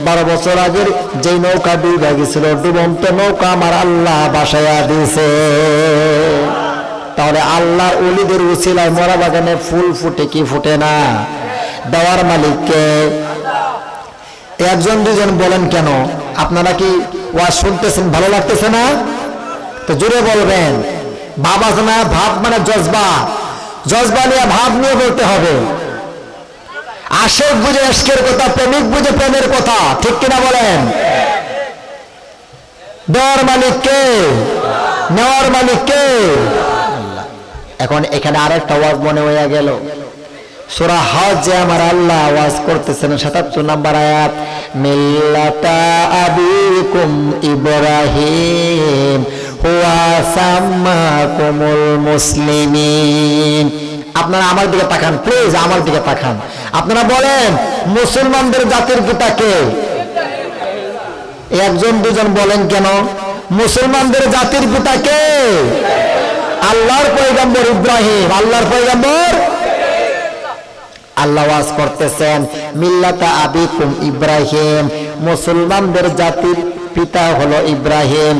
12 বছর আগের যে নৌকা ডুবে গেছিল, ডুবন্ত নৌকা আমার আল্লাহ বাসায়া দিয়েছে। তাহলে আল্লাহর ওলিদের ওসিলায় মরা বাগানে ফুল ফুটে কি ফুটে না? দেওয়ার মালিককে। একজন দুজন বলেন কেন? আপনারা কি ওয়াজ শুনতেছেন, ভালো লাগতেছে না? তো জোরে বলবেন। ভাব আছে না? ভাব মানে জজবা, জজবা নিয়ে ভাব নিয়ে বলতে হবে। আশেক বুঝে আশকের কথা, প্রেমিক বুঝে প্রেমের কথা, ঠিক কিনা বলেন? দেওয়ার মালিক কে? নেওয়ার মালিক কে? এখন এখানে আরেকটা ওয়াজ মনে হয়ে গেল। সূরা হজ আমার আল্লাহ আওয়াজ করতেছেন ৭৭ নম্বর আয়াত, মিল্লাতা আবিকুম ইব্রাহিম হুয়া সাম্মাকুমুল মুসলিমিন। আপনারা আমার দিকে তাকান, প্লিজ আমার দিকে তাকান। আপনারা বলেন মুসলমানদের জাতির পিতা কে? একজন দুজন বলেন কেন? মুসলমানদের জাতির পিতা কে? আল্লাহর পয়গম্বর ইব্রাহিম। আল্লাহর পয়গম্বর আল্লাহ ওয়াজ করতেছেন মিল্লাতা আবিকুম ইব্রাহিম, মুসলমানদের জাতির পিতা হলো ইব্রাহিম।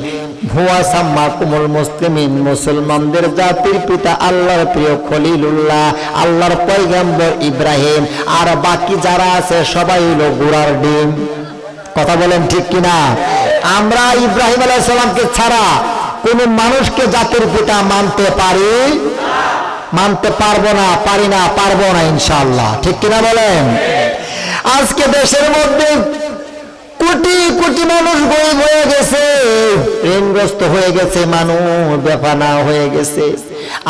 হুয়া সাম্মাকুমুল মুসলিমিন, মুসলমানদের জাতির পিতা আল্লাহর প্রিয় খলিলুল্লাহ, আল্লাহর পয়গম্বর ইব্রাহিম। আর বাকি যারা আছে সবাই হলো গুড়ার ডিম। কথা বলেন ঠিক কিনা? আমরা ইব্রাহিম আলাইহিস সালামকে ছাড়া কোন মানুষকে জাতির পিতা মানতে পারি? মানতে পারবো না, পারি না, পারবো না ইনশাআল্লাহ, ঠিক কিনা বলেন? আজকে দেশের মধ্যে কোটি কোটি মানুষ গরিব হয়ে গেছে, ঋণগ্রস্ত হয়ে গেছে, মানুষ বেফানা হয়ে গেছে।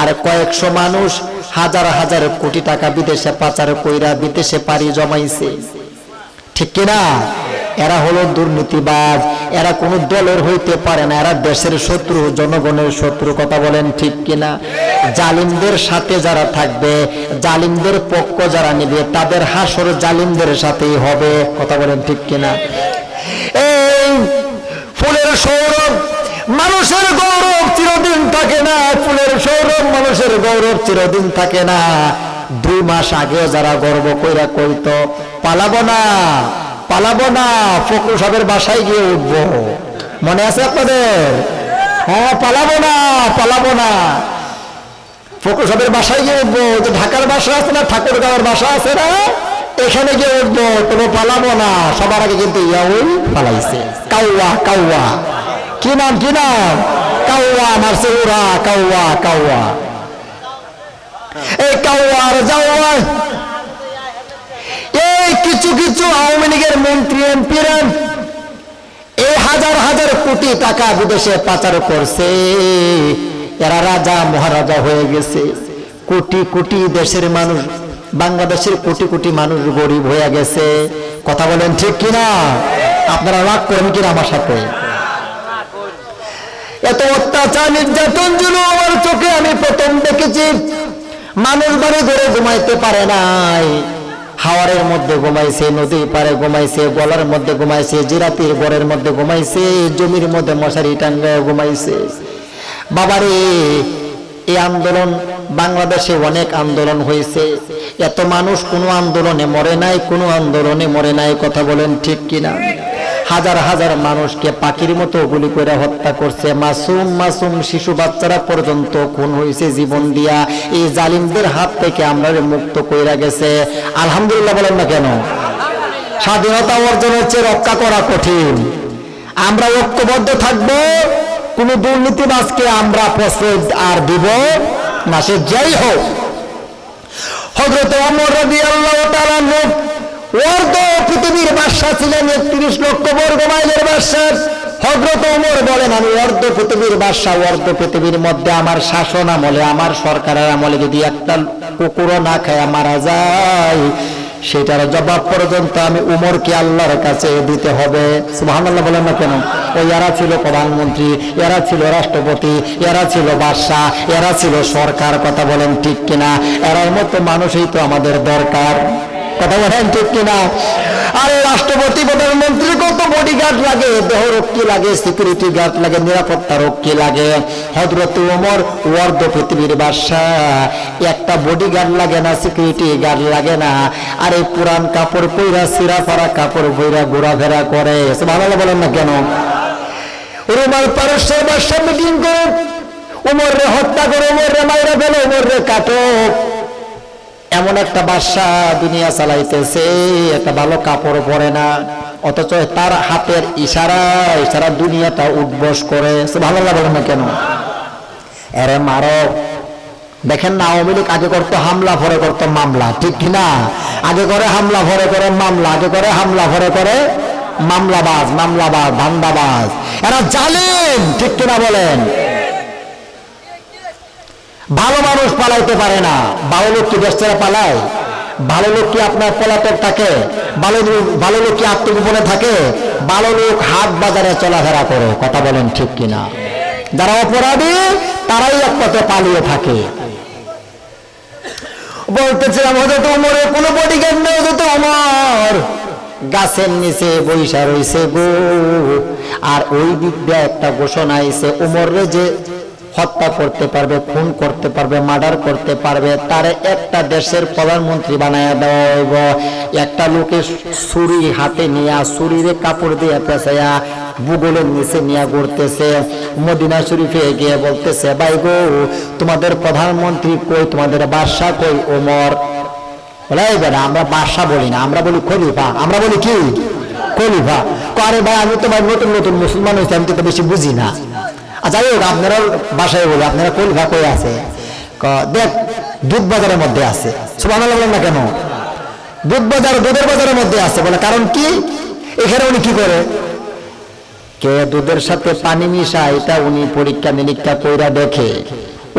আর কয়েকশো মানুষ হাজার হাজার কোটি টাকা বিদেশে পাচার কইরা বিদেশে পাড়ি জমাইছে, ঠিক কিনা? এরা হলো দুর্নীতিবাজ, এরা কোনো দলের হইতে পারে না, এরা দেশের শত্রু, জনগণের শত্রু। কথা বলেন ঠিক কিনা? জালিমদের সাথে যারা থাকবে, জালিমদের পক্ষ যারা নেবে, তাদের হাসর জালিমদের সাথেই হবে। কথা বলেন ঠিক কিনা? এই ফুলের সৌরভ মানুষের গৌরব চিরদিন থাকে না, ফুলের সৌরভ মানুষের গৌরব চিরদিন থাকে না। 2 মাস আগেও যারা গর্ব কইরা কইতো পালাবো না পালাবো না, ফখরুল সাহেবের বাসায় গিয়ে উঠবো, মনে আছে আপনাদের? হ্যাঁ, পালাবো না পালাবো না, ফখরুল সাহেবের বাসায় গিয়ে উঠবো। যে ঢাকার বাসা আছে না, ঠাকুরগাঁওয়ের বাসা আছে না, এখানে গিয়ে উঠবো, তবে পালাবো না। সবার আগে কিন্তু ইয়াউল পালাইছে। কাউয়া কাউয়া, কি নাম কি নাম? কাউয়া মারছে ওরা, কাউয়া কাউয়া। এই কাউয়ার যাওয়া এই কিছু কিছু আওয়ামী লীগের মন্ত্রী এমপিরা এই হাজার হাজার কোটি টাকা বিদেশে পাচার করছে। এরা রাজা মহারাজা হয়ে গেছে। কোটি কোটি দেশের মানুষ, বাংলাদেশের কোটি কোটি মানুষ গরিব হয়ে গেছে। কথা বলেন ঠিক কিনা? আপনারা রাগ করেন কিনা আমার সাথে? এত অত্যাচার নির্যাতন জুলুম আমার চোখে আমি প্রথম দেখেছি। মানুষ বাড়ি ঘরে ঘুমাইতে পারে নাই, হাওয়ারের মধ্যে ঘুমাইছে, নদীর পারে ঘুমাইছে, গলার মধ্যে ঘুমাইছে, জিরাতির ঘরের মধ্যে ঘুমাইছে, জমির মধ্যে মশারি টাঙ্গায় ঘুমাইছে। বাবারে, এই আন্দোলন বাংলাদেশে অনেক আন্দোলন হয়েছে, এত মানুষ কোনো আন্দোলনে মরে নাই, কোনো আন্দোলনে মরে নাই। কথা বলেন ঠিক কিনা? হাজার হাজার মানুষকে পাখির মতো গুলি করে হত্যা করছে, মাসুম মাসুম শিশু বাচ্চারা পর্যন্ত খুন হয়েছে জীবন দিয়া। এই জালিমদের হাত থেকে আমরা মুক্ত কইরা গেছে। আলহামদুলিল্লাহ বলেন না কেন? স্বাধীনতা অর্জন হচ্ছে, রক্ষা করা কঠিন। আমরা ঐক্যবদ্ধ থাকবো, কোন দুর্নীতিবাজকে আমরা প্রশ্রয় আর দিব না, সে যাই হোক। হযরত ওমর রাদিয়াল্লাহু তাআলা অর্ধ পৃথিবীর বাদশা ছিলেন, 31 লক্ষ বর্গ মাইলের বাদশা। হযরত ওমর বলেন, আমি অর্ধ পৃথিবীর বাদশা, অর্ধ পৃথিবীর মধ্যে আমার শাসন আমলে, আমার সরকারের আমলে যদি একটা কুকুরও না খায় মারা যায়, সেটার জবাব পর্যন্ত আমি উমরকে আল্লাহর কাছে দিতে হবে। সুবহানাল্লাহ বলেন না কেন? ওই এরা ছিল প্রধানমন্ত্রী, এরা ছিল রাষ্ট্রপতি, এরা ছিল বাদশা, এরা ছিল সরকার। কথা বলেন ঠিক কিনা? এরার মতো মানুষই তো আমাদের দরকার। কথা বলেন ঠিক কিনা? আরে রাষ্ট্রপতি প্রধানমন্ত্রীর কত বডিগার্ড লাগে, দেহরক্ষী লাগে, সিকিউরিটি গার্ড লাগে, নিরাপত্তা রক্ষী লাগে। হযরত ওমর অর্ধ পৃথিবীর বাদশা, একটা বডিগার্ড লাগে না, সিকিউরিটি গার্ড লাগে না। আর এই পুরান কাপড় পইরা, সিরা ফারা কাপড় পইরা ঘোরাফেরা করে। সুবহানাল্লাহ বলেন না কেন? রোমাল পারস্যের বাদশা মিটিং করে ওমররে হত্যা করে, ওমররে মাইরা ফেলে, ওমররে কাটো। এমন একটা বাদশা দুনিয়া চালাইতেছে, একটা ভালো কাপড় পরে না, অথচ তার হাতের ইশারা দুনিয়াটা উঠবস করে। সুবহানাল্লাহ বলেন না কেন? এরে মারো। দেখেন না, আওয়ামী লীগ আগে করতো হামলা, পরে করতো মামলা, ঠিক কিনা? আগে করে হামলা, পরে করে মামলা, আগে করে হামলা, পরে করে মামলাবাজ, মামলাবাজ, ধান্দাবাজ। এরা জালিম, ঠিক কিনা বলেন? ভালো মানুষ পালাইতে পারে না। ভালো লোক কি দেশ ছেড়ে পালায়? ভালো লোক কি আপনার পলাতক থাকে? ভালো লোক কি আত্মগোপনে থাকে? ভালো লোক হাট বাজারে চলাফেরা করে। কথা বলেন ঠিক কিনা? যারা অপরাধী তারাই একপথে পালিয়ে থাকে। বলতেছিলাম, হযরত ওমরের কোনো বডিগার্ড নেই। হযরত ওমর গাছের নিচে বইসা রইছে গো। আর ওই দিক দিয়ে একটা ঘোষণা আইছে, ওমরে যে হত্যা করতে পারবে, খুন করতে পারবে, মার্ডার করতে পারবে, তার একটা দেশের প্রধানমন্ত্রী বানায় দেওয়া হইব। একটা লোকে ছুরি হাতে নিয়ে, ছুরিরে কাপড় দিয়ে পেঁচাইয়া ভূগোলের নিচে নিয়ে ঘুরতেছে। মদিনা শরীফে গিয়ে বলতেছে, ভাই গো, তোমাদের প্রধানমন্ত্রী কই, তোমাদের বাদশা কই? ওমর বলে, আমরা বাদশা বলি না, আমরা বলি খলিফা। আমরা বলি কি? খলিফা। আরে ভাই, আমি তো ভাই নতুন নতুন মুসলমান হয়েছি, আমি তো বেশি বুঝি না। যাই হোক, আপনারা বাসায় বলে, আপনারা খলিফা কই আছে? দেখ, দুধ বাজারের মধ্যে আছে। সুবহানাল্লাহ বলেন না কেন? দুধ বাজার, দুধের বাজারের মধ্যে আছে। বলে কারণ কি? এখানে উনি কি করে? কে দুধের সাথে পানি মিশা, এটা উনি পরীক্ষা নিরীক্ষা কইরা দেখে।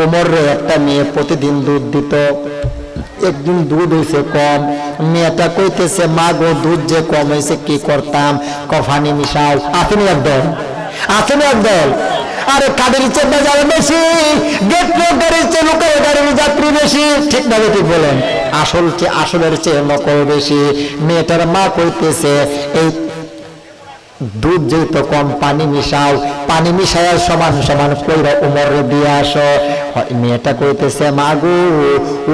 ওমর রে একটা মেয়ে প্রতিদিন দুধ দিত। একদিন দুধ হয়েছে কম, মেয়েটা কইতেছে মা গো দুধ যে কম হয়েছে কি করতাম, কফানি মিশাও। আসেনি একদল, আসেনি একদল। আরে কাদের চেয়ে বাজার বেশি, গেট গাড়ির চেয়ে লোকের গাড়ির যাত্রী বেশি, ঠিক না ঠিক বলেন? আসলের চেয়ে নকল বেশি। মেয়েটার মা কইতেছে এই দুধ যেহেতু কম পানি মিশাও, পানি মিশাইয়া সমান সমান কইরা উমরে দিয়ে আসো। মেয়েটা কইতেছে মা গো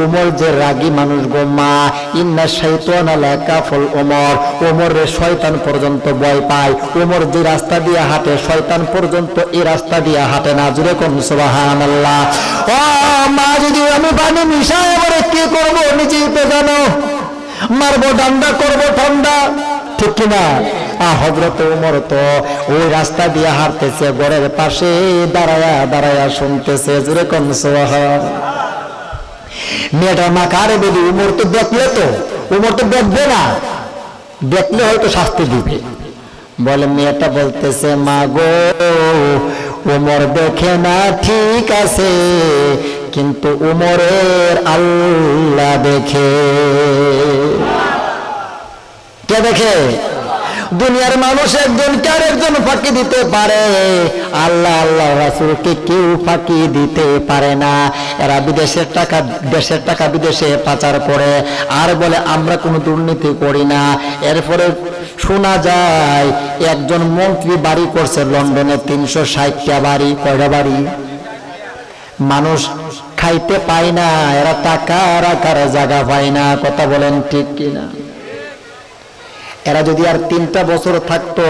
উমর যে রাগী মানুষ গো মা, ইন্না শাইতানা লাকাফুল উমর, উমরে শয়তান পর্যন্ত ভয় পায়। উমর যে রাস্তা দিয়ে হাঁটে শয়তান পর্যন্ত এই রাস্তা দিয়ে হাঁটে না। জুড়ে কোন সুবহানাল্লাহ। ও মা যদি আমি পানি মিশাই এবারে কি করব নিজেই তো জানো, মারবো ডান্ডা করবো ঠান্ডা, ঠিক কিনা? হযরত উমর তো ওই রাস্তা দিয়ে হাঁটতেছে, ঘরের পাশে দাঁড়ায়া দাঁড়ায়া শুনতেছে। জোরে কোন সুবহান। মেয়েটা মা কারে বেবি, উমর তো দেখলে তো, উমর তো দেখবে না, দেখলে হয়তো শাস্তি দিবে। বলে মেয়েটা বলতেছে মা গো উমর দেখে না ঠিক আছে, কিন্তু উমরের আল্লাহ দেখে। কে দেখে? দুনিয়ার মানুষ একজনকে আরেকজন ফাঁকি দিতে পারে, আল্লাহ আল্লাহ রাসূলকে কেউ ফাঁকি দিতে পারে না। এরা বিদেশের টাকা বিদেশে পাচার করে আর বলে আমরা কোনো দুর্নীতি করি না। এরপরে শোনা যায় একজন মন্ত্রী বাড়ি করছে লন্ডনে 360টা বাড়ি। কয়টা বাড়ি? মানুষ খাইতে পায় না, এরা টাকা রাখার জায়গা পায় না। কথা বলেন ঠিক কিনা? এরা যদি আর 3টা বছর থাকতো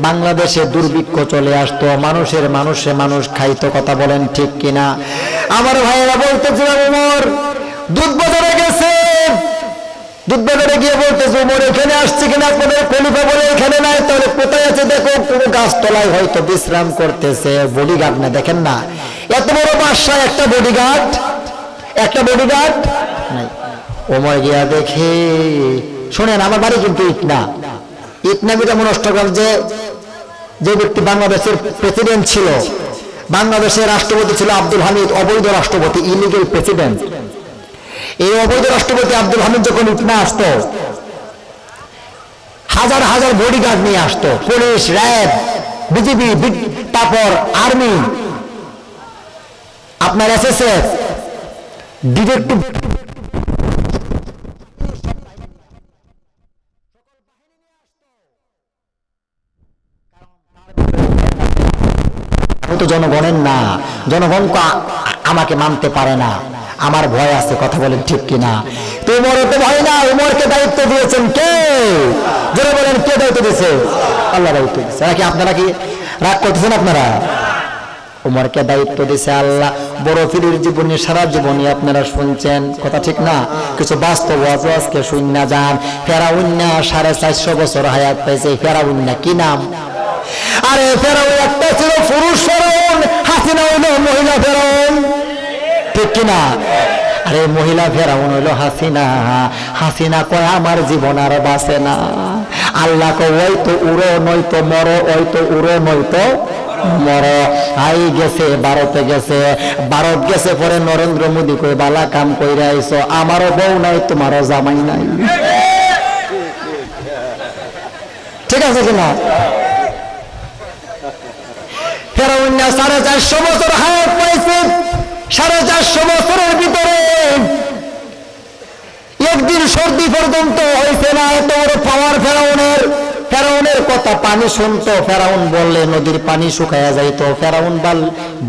বাংলাদেশে দুর্ভিক্ষ চলে আসতো, মানুষ খাইতো। কথা বলেন ঠিক কিনা? আমার ভাইয়েরা বলতেছিলাম উমর দুধ বাজারে গেছে, দুধ বাজারে গিয়ে বলতেছে উমর এখানে আসছে কিনা, আপনাদের খলিফা বলে এখানে নাই, তাহলে কোথায় আছে দেখো। কোনো গাছতলায় হয়তো বিশ্রাম করতেছে। বডিগার্ড না, দেখেন না এত বড় বাদশা, একটা বডিগার্ড নাই। ওমর গিয়া দেখে, শোনেন আমার বাড়ি কিন্তু ইটনা যেমন অষ্টগ্রাম, যে ব্যক্তি বাংলাদেশের প্রেসিডেন্ট ছিল, বাংলাদেশের রাষ্ট্রপতি ছিল আব্দুল হামিদ, অবৈধ রাষ্ট্রপতি, ইলিগেল প্রেসিডেন্ট। এই অবৈধ রাষ্ট্রপতি আব্দুল হামিদ যখন ইটনা আসতো হাজার হাজার বডিগার্ড নিয়ে আসতো, পুলিশ, র্যাব, বিজিবি, তারপর আর্মি, আপনার এসএসএফ, ডিটেকটিভ, তো জনগণের না, জনগণ আমাকে মানতে পারে না, আমার ভয় আছে। কথা বলেন ঠিক কিনা? তো উমর তো ভয় না, উমরকে দায়িত্ব দিয়েছেন কে? যারা বলেন কে দায়িত্ব দিয়েছে? আল্লাহ দায়িত্ব দিয়েছে। নাকি আপনারা কি রাগ করতেছেন? আপনারা উমরকে দায়িত্ব দিয়েছে আল্লাহ। বড় পীরের জীবনী সারা জীবনী আপনারা শুনছেন, কথা ঠিক না? কিছু বাস্তব আজকে শুননা যান। ফেরাউন 450 বছর হায়াত পাইছে। ফেরাউন কি নাম? আরে ফেরাউন একটা ছিল পুরুষ ফেরাউন, হাসিনা হইল মহিলা ফেরাউন, ঠিক কিনা? আরে মহিলা ফেরাউন হইল হাসিনা। হাসিনা কয় আমার জীবন আর বাঁচে না। আল্লাহ কয় ওই তো উড়ো নয়তো মরো, ওই তো উড়ো নয়তো মরো। আই গেছে ভারতে গেছে, ভারত গেছে পরে নরেন্দ্র মোদী কই বালা কাম কইরা আইছো, আমারও বউ নাই তোমারও জামাই নাই। ঠিক আছে কিনা? ফেরাউন 450 বছর হায়াত পাইছে। 450 বছরের ভিতরে একদিন সর্দি পর্যন্ত হয়েছে না। এত বড় পাওয়ার ফেরাউনের। ফেরাউনের কথা পানি শুনতো, ফেরাউন বললে নদীর পানি শুকায়া যাইতো, ফেরাউন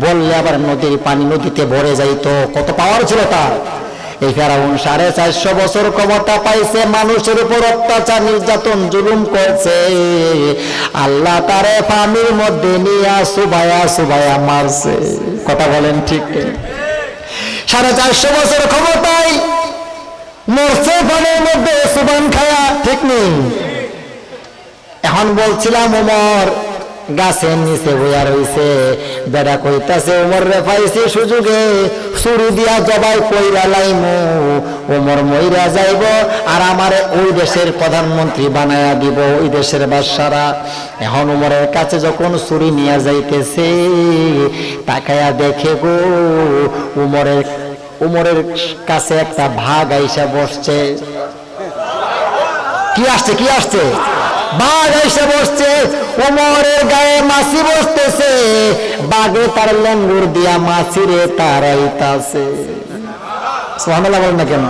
বললে আবার নদীর পানি নদীতে ভরে যাইতো। কত পাওয়ার ছিল তার। এই ফেরাউন 450 বছর ক্ষমতা পাইছে, মানুষের উপর অত্যাচার নির্যাতন জুলুম করছে। আল্লাহ তারে পানির মধ্যে নিয়ে সুবায়া মারছে। কথা বলেন ঠিক? 450 বছর ক্ষমতায় মরছে পানির মধ্যে সুবান খায়া, ঠিক নেই? এখন বলছিলাম ওমর গাছের নিচে বইয়া রইছে, বেড়া কইতাছে ওমর রে পাইছি সুযোগে ছুরি দিয়া জবাই কইরা লাইমু, ওমর মইরা যাইব আর আমারে ওই দেশের প্রধানমন্ত্রী বানায়া দিব, ওই দেশের বাদশারা। এখন ওমরের কাছে যখন ছুরি নিয়ে যাইতেছে, তাকায়া দেখে গো ওমরের উমরের কাছে একটা ভাগ আইসা বসছে। কি আসছে বাঘ এসে বসছে, উমরের গায়ে মাছি বসতেছে, বাঘে তার লেঙ্গুর দিয়া মাছিরে তারাইতাছে। সুবহানাল্লাহ বলেন না কেন?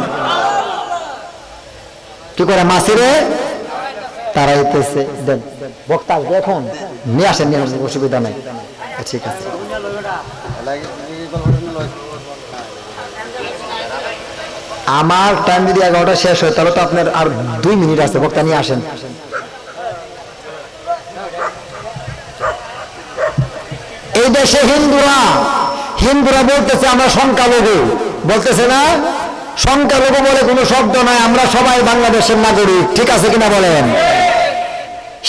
কি করে মাছিরে তারাইতেছে? দেন বক্তা এখন নিয়ে আসেন, অসুবিধা নাই, ঠিক আছে। আমার টাইম যদি 11টা শেষ হয় তাহলে তো আপনার আর 2 মিনিট আছে, বক্তা নিয়ে আসেন। এই দেশে হিন্দুরা বলতেছে আমরা সংখ্যালঘু, বলতেছে না? সংখ্যালঘু বলে কোনো শব্দ নাই, আমরা সবাই বাংলাদেশের নাগরিক, ঠিক আছে কিনা বলেন?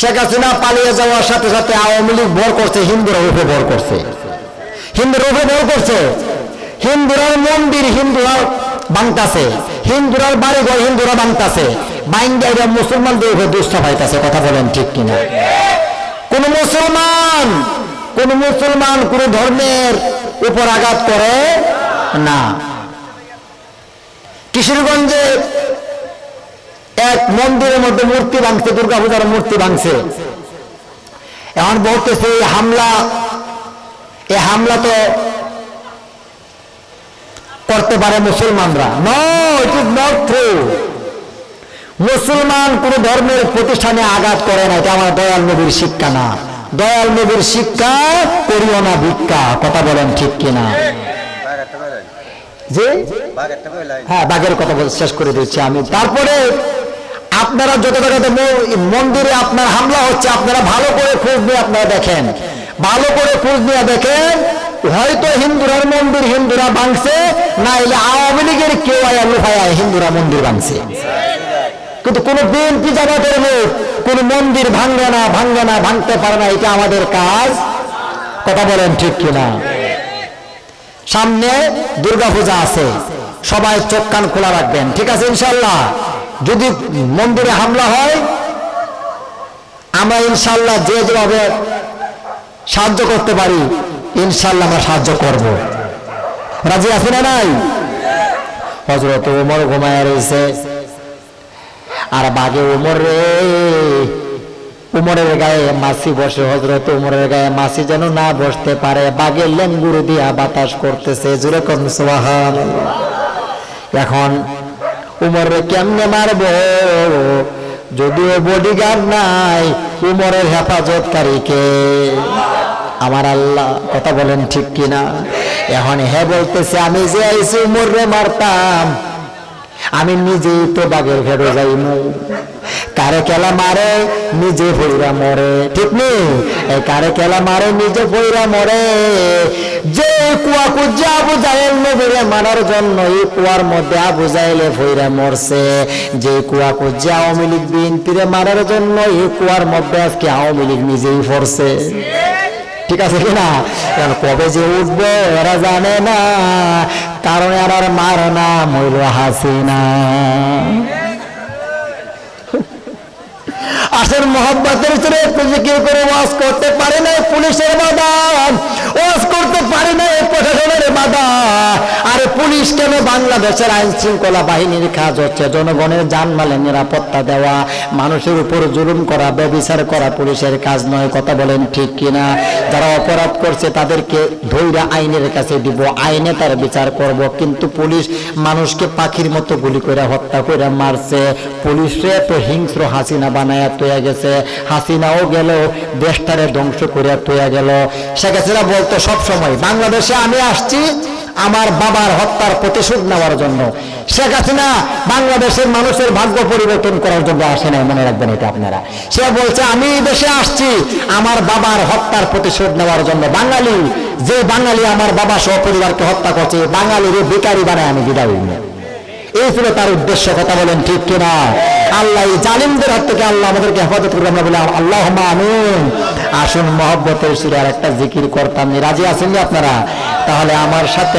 শেখ হাসিনা পালিয়ে যাওয়ার সাথে সাথে আওয়ামী লীগ ভর করছে, হিন্দুরা উপরে ভর করছে, হিন্দুরার মন্দির হিন্দুরা ভাঙতাছে, হিন্দুরার বাড়িঘর হিন্দুরা ভাঙতাছে, বাইঙ্গাইরা মুসলমানদের উপরে দুষ্টা পাইতাছে। কথা বলেন ঠিক কিনা? কোন মুসলমান কোন ধর্মের উপর আঘাত করে না। কিশোরগঞ্জে এক মন্দিরের মধ্যে মূর্তি ভাঙছে, দুর্গাপূজার মূর্তি ভাঙছে। এখন বলতেছে এই হামলা তো করতে পারে মুসলমানরা। No, it is not true. মুসলমান কোন ধর্মের প্রতিষ্ঠানে আঘাত করে না, এটা আমার দয়াল নবীর শিক্ষা না। দয়াল নবীর শিক্ষা করিও না ভিক্ষা। কথা বলেন ঠিক কিনা? যে হ্যাঁ, বাঘের কথা শেষ করে দিচ্ছি আমি। তারপরে আপনারা যত জায়গাতে মন্দিরে আপনার হামলা হচ্ছে, আপনারা ভালো করে খোঁজ নিয়ে দেখেন, হয়তো হিন্দুরার মন্দির হিন্দুরা ভাঙছে, না এলে আওয়ামী লীগের কেউ লুফায় হিন্দুরা মন্দির ভাঙছে। কিন্তু কোন বিএনপি জামাতের লোক কোন মন্দির ভাঙতে পারে না, এটা আমাদের কাজ। কথা বলেন ঠিক কিনা? সামনে দুর্গাপূজা আছে, সবাই চোখ কান খোলা রাখবেন, ঠিক আছে ইনশাল্লাহ। যদি মন্দিরে হামলা হয়, আমরা ইনশাল্লাহ যেভাবে সাহায্য করতে পারি ইনশাল্লাহ আমরা সাহায্য করব। রাজি আছেন না নাই? হযরত ওমর ঘুমায় রয়েছে, আর বাঘে উমরের গায়ে মাছি বসে। হযরত উমরের গায়ে মাছি যেন না বসতে পারে, বাঘের লেঙ্গুর দিয়া বাতাস করতেছে। জোরে কোন সুবহানাল্লাহ। এখন উমরে কেমনে মারব? যদিও বডিগার্ড নাই, উমরের হেফাজতকারীকে আমার আল্লাহ। কথা বলেন ঠিক কিনা? এখন বলতেছে আমি যে আইছি উমরে মারতাম, আমি নিজেই তো বাঘের ঘেড়ে যাইমু। কারে কেলা মারে নিজে ফইরা মরে, ঠিক নেই? কারে কেলা মারে নিজে ফইরা মরে। যে কুয়া কুজা আবু জাহেল নবীরে মারার জন্য এই কুয়ার মধ্যে আবু জাহেলে ফইরা মরছে। যে কুয়া কুজা আওয়ামী লীগ বিএনপিরে মারার জন্য এই কুয়ার মধ্যে আজকে আওয়ামী লীগ নিজেই পড়ছে। ঠিক আছে কিনা? কবে যে উঠবো এরা জানে না, কারণ আর মার না মইল হাসিনা। আসেন মোহাম্মতের ছেলে জিকির করে ওয়াজ করতে পারে না, পুলিশের বাধা ওয়াজ করতে পারে না, প্রশাসনের বাধা। আরে পুলিশ কেন? বাংলাদেশের আইন শৃঙ্খলা বাহিনীর কাজ হচ্ছে জনগণের জানমালের নিরাপত্তা দেওয়া, মানুষের উপর জুলুম করা, ব্যভিচার করা পুলিশের কাজ নয়। কথা বলেন ঠিক কিনা? যারা অপরাধ করছে তাদেরকে ধইরা আইনের কাছে দিব, আইনে তার বিচার করব। কিন্তু পুলিশ মানুষকে পাখির মতো গুলি করে হত্যা করে মারছে। পুলিশে তো হিংস্র হাসিনা বানায়া তৈয়া গেছে, হাসিনাও গেল, দেশটারে ধ্বংস করে তৈয়া গেল। শেখ হাসিনা বলতো সবসময় বাংলাদেশে আমি আসছি আমার বাবার হত্যার প্রতিশোধ নেওয়ার জন্য। শেখ হাসিনা বাংলাদেশের মানুষের ভাগ্য পরিবর্তন করার জন্য আসে নাই, মনে রাখবেন এটা আপনারা। সে বলছে আমি দেশে আসছি আমার বাবার হত্যার প্রতিশোধ নেওয়ার জন্য। যে বাঙালি আমার বাবা সহ পরিবারকে হত্যা করছে, বাঙালির ভিখারি বানায় আমি বিদায় হইনি। এই ছিল তার উদ্দেশ্য। কথা বলেন ঠিক কিনা? আল্লাহ জালিমদের হাত থেকে আল্লাহ আমাদেরকে হেফাজত করবে, আমরা বলি আল্লাহুম্মা আমিন। আসুন মহব্বতের সুরে আর একটা জিকির করতাম। রাজি আছেন আপনারা? তাহলে আমার সাথে